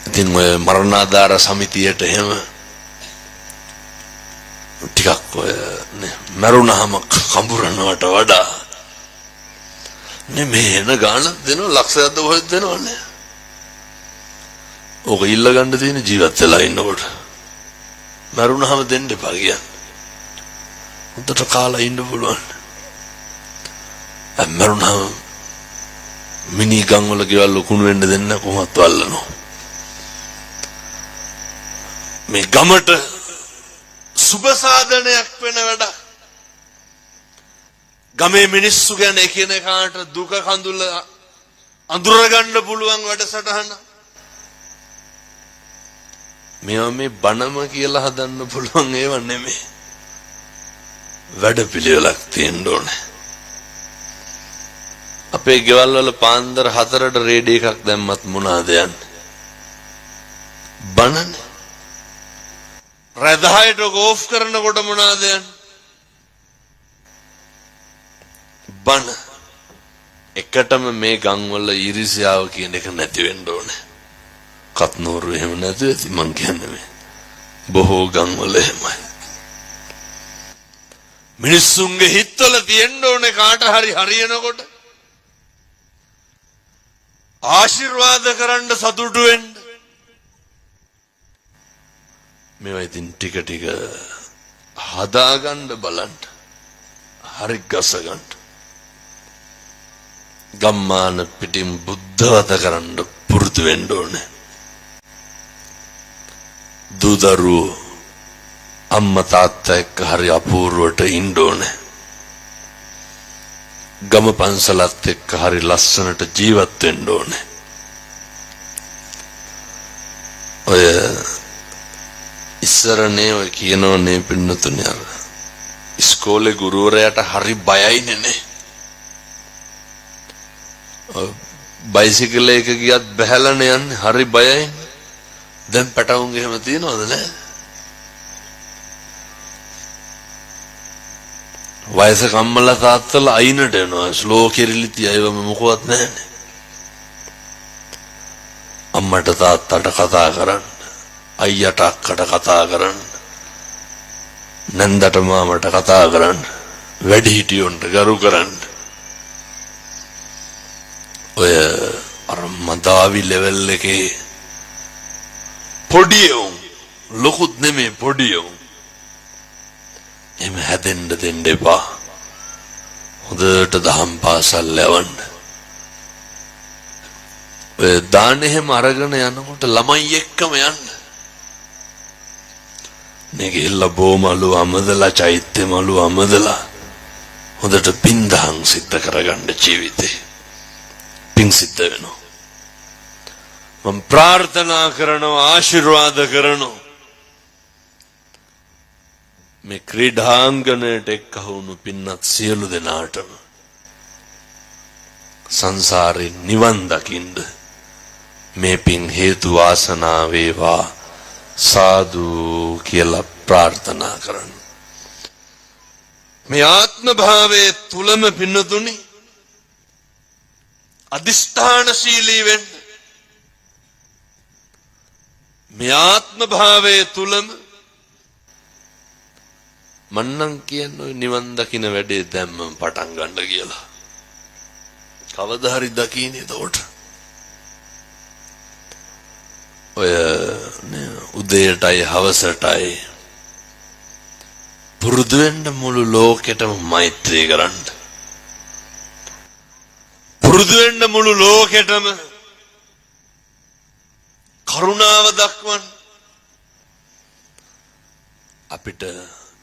ඉතින් ඔය මරණාධාර සමිතියට එහෙම ටිකක් ඔය මරුණාම කඹරනවට වඩා නෙමෙයි එන ගාන දෙන ලක්ෂයක් දවස් දෙනවනේ. ඔක ඉල්ල ගන්න තියෙන ජීවත් වෙලා ඉන්නකොට මරුණාම දෙන්න එපා කියන්නේ. උන්ට කාලා ඉන්න පුළුවන්. මරුණාම මිනි ගම් වල ගෙවල් ලොකුණු වෙන්න දෙන්න කොහොමත් වල්ලනවා. මේ ගමට සුබ සාධනයක් වෙන වැඩ. ගමේ මිනිස්සු ගැන එකිනෙකාට දුක කඳුල අඳුර ගන්න පුළුවන් වැඩසටහන. මේවා මේ බණම කියලා හදන්න පුළුවන් ඒව නෙමෙයි. වැඩ පිළිවෙලක් තියෙන්න ඕනේ. අපේ ගෙවල් වල පාන්දර 4ට රේඩියෝ එකක් දැම්මත් මොනවාද යන්නේ? බණනේ. රැදහයට ඕෆ් කරනකොට මොනවාද යන්නේ? බණ. එකටම මේ ගම් වල ඊර්ෂ්‍යාව කියන එක නැති වෙන්න ඕනේ. කත්නෝරු එහෙම නැති වෙති මං කියන්නේ මේ. බොහෝ ගම් වල එහෙමයි. මිනිස්සුන්ගේ හිතවල තියෙන්න ඕනේ කාට හරි හරියනකොට ආශිර්වාද කරන්න සතුටු වෙන්න. මේවා ඉතින් ටික ටික හදාගන්න බලන්න. හරි ගස ගන්න. ගම්මාන පිටින් බුද්ධවත කරන්න පුරුදු වෙන්න ඕනේ. දුදරුවෝ අම්මා තාත්තා එක්ක හරි අපූර්වට ඉන්න ඕනේ. ගම පන්සලත් එක්ක හරි ලස්සනට ජීවත් වෙන්න ඕනේ. ඔය ඉස්සරනේ ඔය කියනෝනේ පින්නතුනේ අර ඉස්කෝලේ ගුරුවරයාට හරි බයයිනේ නේ. බයිසිකල් එක ගියත් බහැලානේ යන්නේ හරි බයයි. දැන් පැටවුන් එහෙම තියනවද නැහැ? වයසක අම්මලා තාත්තලා අයිනට එනවා ස්ලෝ කිරිලි තියයිවම මොකවත් නැහැනේ. අම්මට තාත්තට කතා කරන්න, අයියට අක්කට කතා කරන්න, නන්දට මාමට කතා කරන්න, වැඩිහිටියොන්ට ගරු කරන්න. ඔය අර මදාවි ලෙවල් එකේ පොඩියෝ ලොකුත් නෙමෙයි පොඩියෝ එහෙම හැදෙන්න දෙන්න එපා. හොඳට දහම් පාසල් යවන්න. ඔය දාන එහෙම අරගෙන යනකොට ළමයි එක්කම යන්න. මේ ගිහිල්ලා බෝමලු අමදලා චෛත්‍ය මලු අමදලා හොඳට පින්දහම් සිද්ධ කරගන්න ජීවිතේ. පින් සිද්ධ වෙනවා. මම ප්‍රාර්ථනා කරනවා ආශිර්වාද කරනවා. මේ ක්‍රීඩාංගණයට එක්කහුණු පින්නත් සියලු දෙනාටම සංසාරේ නිවන් දකින්න මේ පින් හේතු වාසනා වේවා සාදු කියලා ප්‍රාර්ථනා කරන්න. මේ ආත්ම භාවයේ තුලම පින්නතුනි අදිෂ්ඨානශීලී වෙන්න. මේ ආත්ම භාවයේ තුලම මන්නම් කියන්නේ නිවන් දකින්න වැඩේ දැම්මම පටන් ගන්න කියලා. කවදා හරි දකින්නේ එතකොට. ඔය උදේටයි හවසටයි පුරුදු වෙන්න මුළු ලෝකෙටම මෛත්‍රී කරන්න. පුරුදු වෙන්න මුළු ලෝකෙටම කරුණාව දක්වන්න. අපිට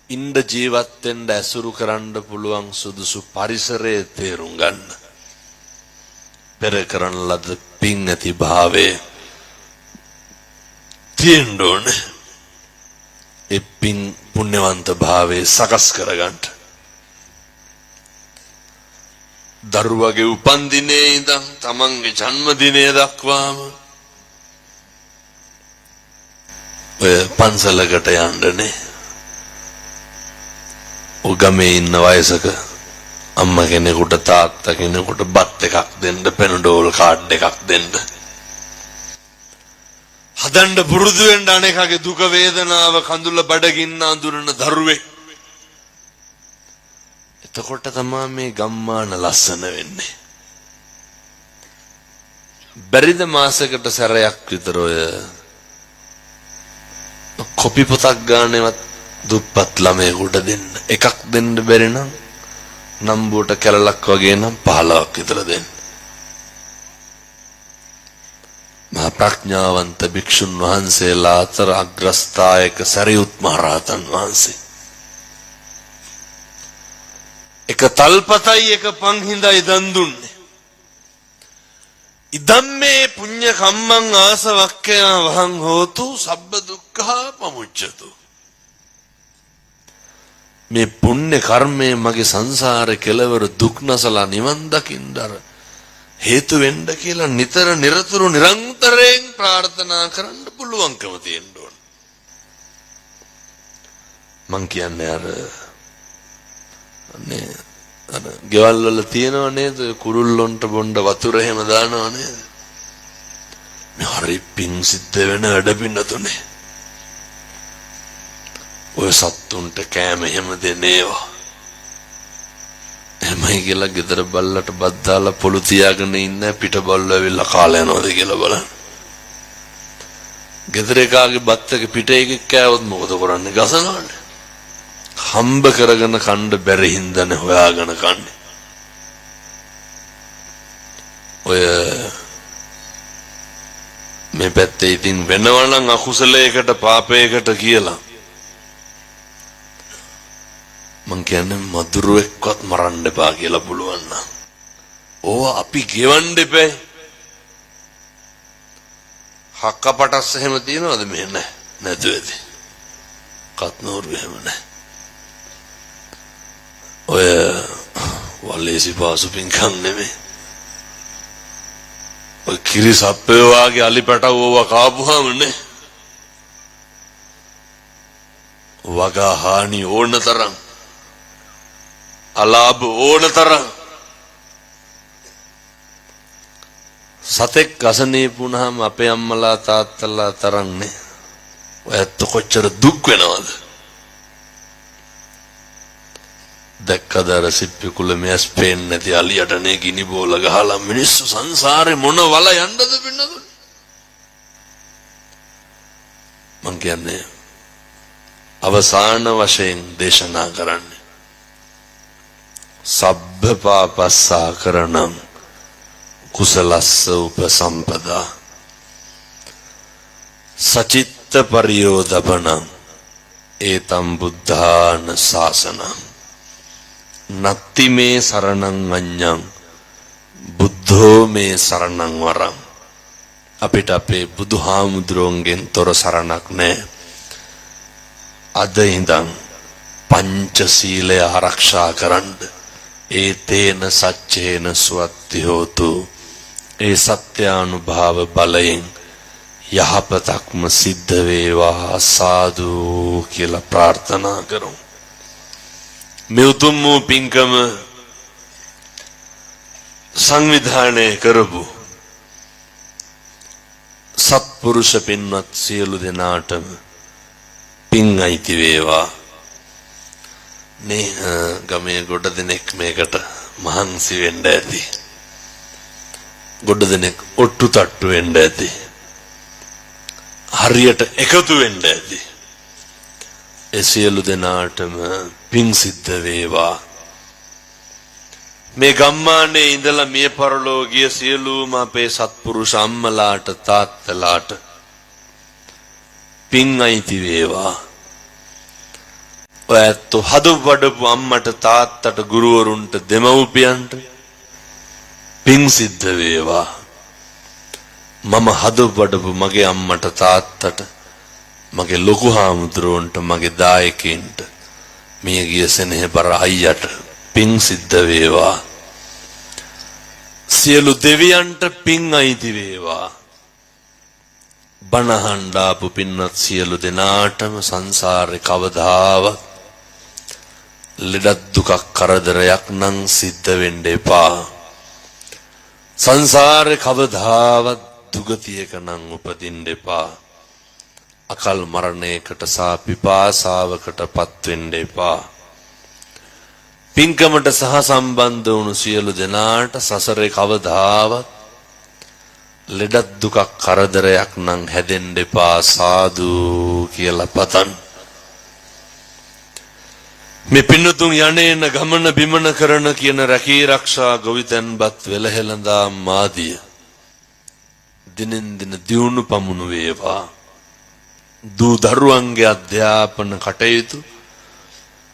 ඉන්න ජීවත් වෙන්න ඇසුරු කරන්න පුළුවන් සුදුසු පරිසරයේ තේරුම් ගන්න. පෙර කරන ලද පින් ඇති භාවයේ තියෙන්න ඕනේ. ඒ පින් පුණ්‍යවන්ත භාවයේ සකස් කරගන්න. දරුවගේ උපන්දිනේ ඉඳන් තමන්ගේ ජන්මදිනය දක්වාම ඔය පන්සලකට යන්නනේ. ගමේ ඉන්න වයසක අම්මා කෙනෙකුට තාත්තා කෙනෙකුට බත් එකක් දෙන්න, පෙනඩෝල් කාඩ් එකක් දෙන්න. හදන්න පුරුදු වෙන්න අනේකගේ දුක වේදනාව කඳුල බඩගින්න අඳුරන දරුවේ. එතකොට තමයි මේ ගම්මාන ලස්සන වෙන්නේ. බැරිද මාසයකට සැරයක් විතර ඔය කොපි පොතක් ගන්නවත් දුප්පත් ළමයෙකුට දෙන්න. එකක් දෙන්න බැරි නම් නම්බුවට කැලලක් වගේ නම් 15ක් විතර දෙන්න. මහා ප්‍රඥාවන්ත භික්ෂුන් වහන්සේලා අතර අග්‍රස්ථායක සරියුත් මහ රහතන් වහන්සේ. එක තල්පතයි එක පන්හිඳයි දන් දුන්නේ. ඉදම්මේ පුඤ්ඤ කම්මං ආසවක්ඛය වහං හෝතු සබ්බ දුක්ඛා පමුච්ඡතු. මේ පුණ්‍ය කර්මය මගේ සංසාරේ කෙලවර දුක් නැසලා නිවන් දකින්න හේතු වෙන්න කියලා නිතර නිරතුරු නිරන්තරයෙන් ප්‍රාර්ථනා කරන්න පුළුවන්කම තියෙන්න ඕන. මං කියන්නේ අර ගෙවල් වල තියෙනව නේද කුරුල්ලොන්ට බොණ්ඩ වතුර එහෙම දානව නේද? මේ හරි පිං සිද්ධ වෙන වැඩ පින්නතුනේ. ඔය සත්තුන්ට කෑම එහෙම දෙනේවා. එමයි කියලා ගෙදර බල්ලට බත් දාලා පොළු තියාගෙන ඉන්න පිට බල්ලෝ ඇවිල්ලා කාලා යනවාද කියලා බලන්න. ගෙදර එකාගේ බත් එක පිටේ එකක් කෑවොත් මොකද කරන්නේ? ගසනවනේ. හම්බ කරගෙන කන්න බැරි හින්දානේ හොයාගෙන කන්නේ. ඔය මේ පැත්තේ ඉතින් වෙනවනම් අකුසලයකට පාපයකට කියලා මං කියන්නේ මදුරුවෙක්වත් මරන්න එපා කියලා පුළුවන් නම් ඕවා අපි ගෙවන්න එපා. හක්කපටස් එහෙම තියනවද මෙහෙ නැහැ. නැතු ඇති. කත්නෝරු එහෙම නැහැ. ඔය වල්ලේසි පාසු පින්කම් නෙමෙයි. ඔය කිරිසප්පේ වාගේ අලිපටව ඕවා කාපුවාම නේ. වගා හානි ඕන තරම්. අලාභ ඕන තරම්. සතෙක් අසනීප වුණාම අපේ අම්මලා තාත්තලා තරන්නේ ඔයත් කොච්චර දුක් වෙනවද? දැක්කද අර සිප්පි කුල මෙස් පේන්නේ නැති අලියටනේ ගිනි බෝල ගහලා මිනිස්සු සංසාරේ මොන වල යන්නද පින්නද? මං කියන්නේ අවසාන වශයෙන් දේශනා කරන්නේ සබ්බ පාපස්සා කරණං කුසලස්ස උපසම්පදා සචිත්ත පරියෝදපනං ඒතම් බුද්ධාන ශාසනං නත්ති මේ සරණං අඤ්ඤං බුද්ධෝ මේ සරණං වරං. අපිට අපේ බුදුහාමුදුරුවන්ගෙන් තොර සරණක් නැහැ. අද ඉඳන් පංචශීලය ආරක්ෂා කරන්න ඒ තේන සච්චේන සුවත්ති හෝතු. ඒ සත්‍යානුභාව බලයෙන් යහපතක්ම සිද්ධ වේවා සාදු කියලා ප්‍රාර්ථනා කරමු. මේ උතුම් වූ පින්කම සංවිධානය කරපු සත්පුරුෂ පින්වත් සියලු දෙනාටම පින් අයිති වේවා. නේ ගමේ ගොඩ දෙනෙක් මේකට මහන්සි වෙන්න ඇති. ගොඩ දෙනෙක් ඔට්ටු තට්ටු වෙන්න ඇති. හරියට එකතු වෙන්න ඇති. ඒ සියලු දෙනාටම පින් සිද්ධ වේවා. මේ ගම්මානේ ඉඳලා මිය පරලෝ ගිය සියලුම අපේ සත්පුරුෂ අම්මලාට තාත්තලාට පින් අයිති වේවා. ඔයත් හදු වඩපු අම්මට තාත්තට ගුරුවරුන්ට දෙමව්පියන්ට පින් සිද්ධ වේවා. මම හදු වඩපු මගේ අම්මට තාත්තට මගේ ලොකු හාමුදුරුවන්ට මගේ දායකයින්ට මිය ගිය සෙනෙහබර අයියට පින් සිද්ධ වේවා. සියලු දෙවියන්ට පින් අයිති වේවා. බණහන් දාපු පින්වත් සියලු දෙනාටම සංසාරේ කවදාවත් ලෙඩක් දුකක් කරදරයක් නම් සිද්ධ වෙන්න එපා. සංසාරේ කවදාවත් දුගතියක නම් උපදින්න එපා. අකල් මරණයකට සා පිපාසාවකට පත් වෙන්න එපා. පින්කමට සහ සම්බන්ධ වුණු සියලු දෙනාට සසරේ කවදාවත් ලෙඩක් දුකක් කරදරයක් නම් හැදෙන්න එපා සාදු කියලා පතන්. මේ පින්නතුන් යන්නේන ගමන බිමන කරන කියන රැකී ආරක්ෂා ගොවිතැන්පත් වෙලහෙළඳා මාදිය දිනෙන් දින දියුණු පමුණු වේවා. දූ දරුවන්ගේ අධ්‍යාපන කටයුතු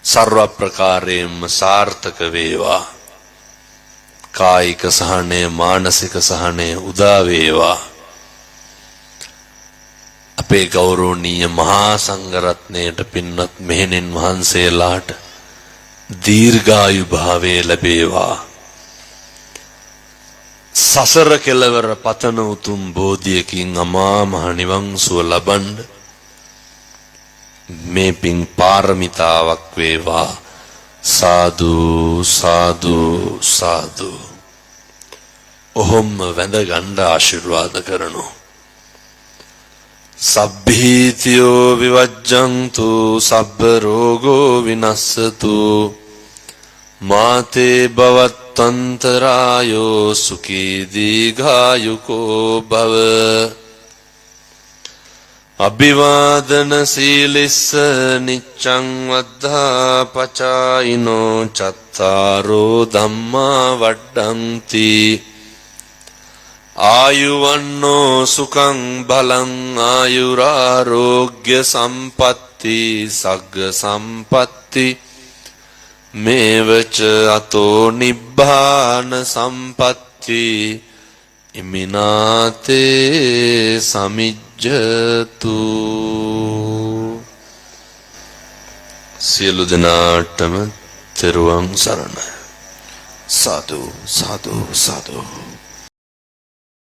සර්ව ප්‍රකාරයෙන්ම සාර්ථක වේවා. කායික සහනය මානසික සහනය උදා වේවා. අපේ ගෞරවනීය මහා සංඝරත්නයට පින්වත් මෙහෙණින් වහන්සේලාට දීර්ඝායු භාවය ලැබේවා. සසර කෙලවර පතන උතුම් බෝධියකින් අමා මහ නිවන් සුව ලබන්න මේ පින් පාරමිතාවක් වේවා. සාදු සාදු සාදු. ඔහොම වැඳ ගන්න ආශිර්වාද කරනු. සබ්බීතියෝ විවජ්ජන්තු සබ්බ රෝගෝ විනස්සතු මාතේ භවත්තන්තරායෝ සුඛී දීඝායුකෝ භව. අභිවාදන සීලිස්ස නිච්ඡං වද්ධා පචායිනෝ චත්තාරෝ ධම්මා වඩ්ඩಂತಿ ආයුවන්නෝ සුඛං බලං ආයුරාෝග්‍ය සම්පatti සග්ග සම්පatti මේවච අතෝ නිබ්බාන සම්පatti ඉමිනාතේ සමිජ්ජතු. සියලු දෙනාටම තෙරුවන් සරණයි. සාදු සාදු සාදු.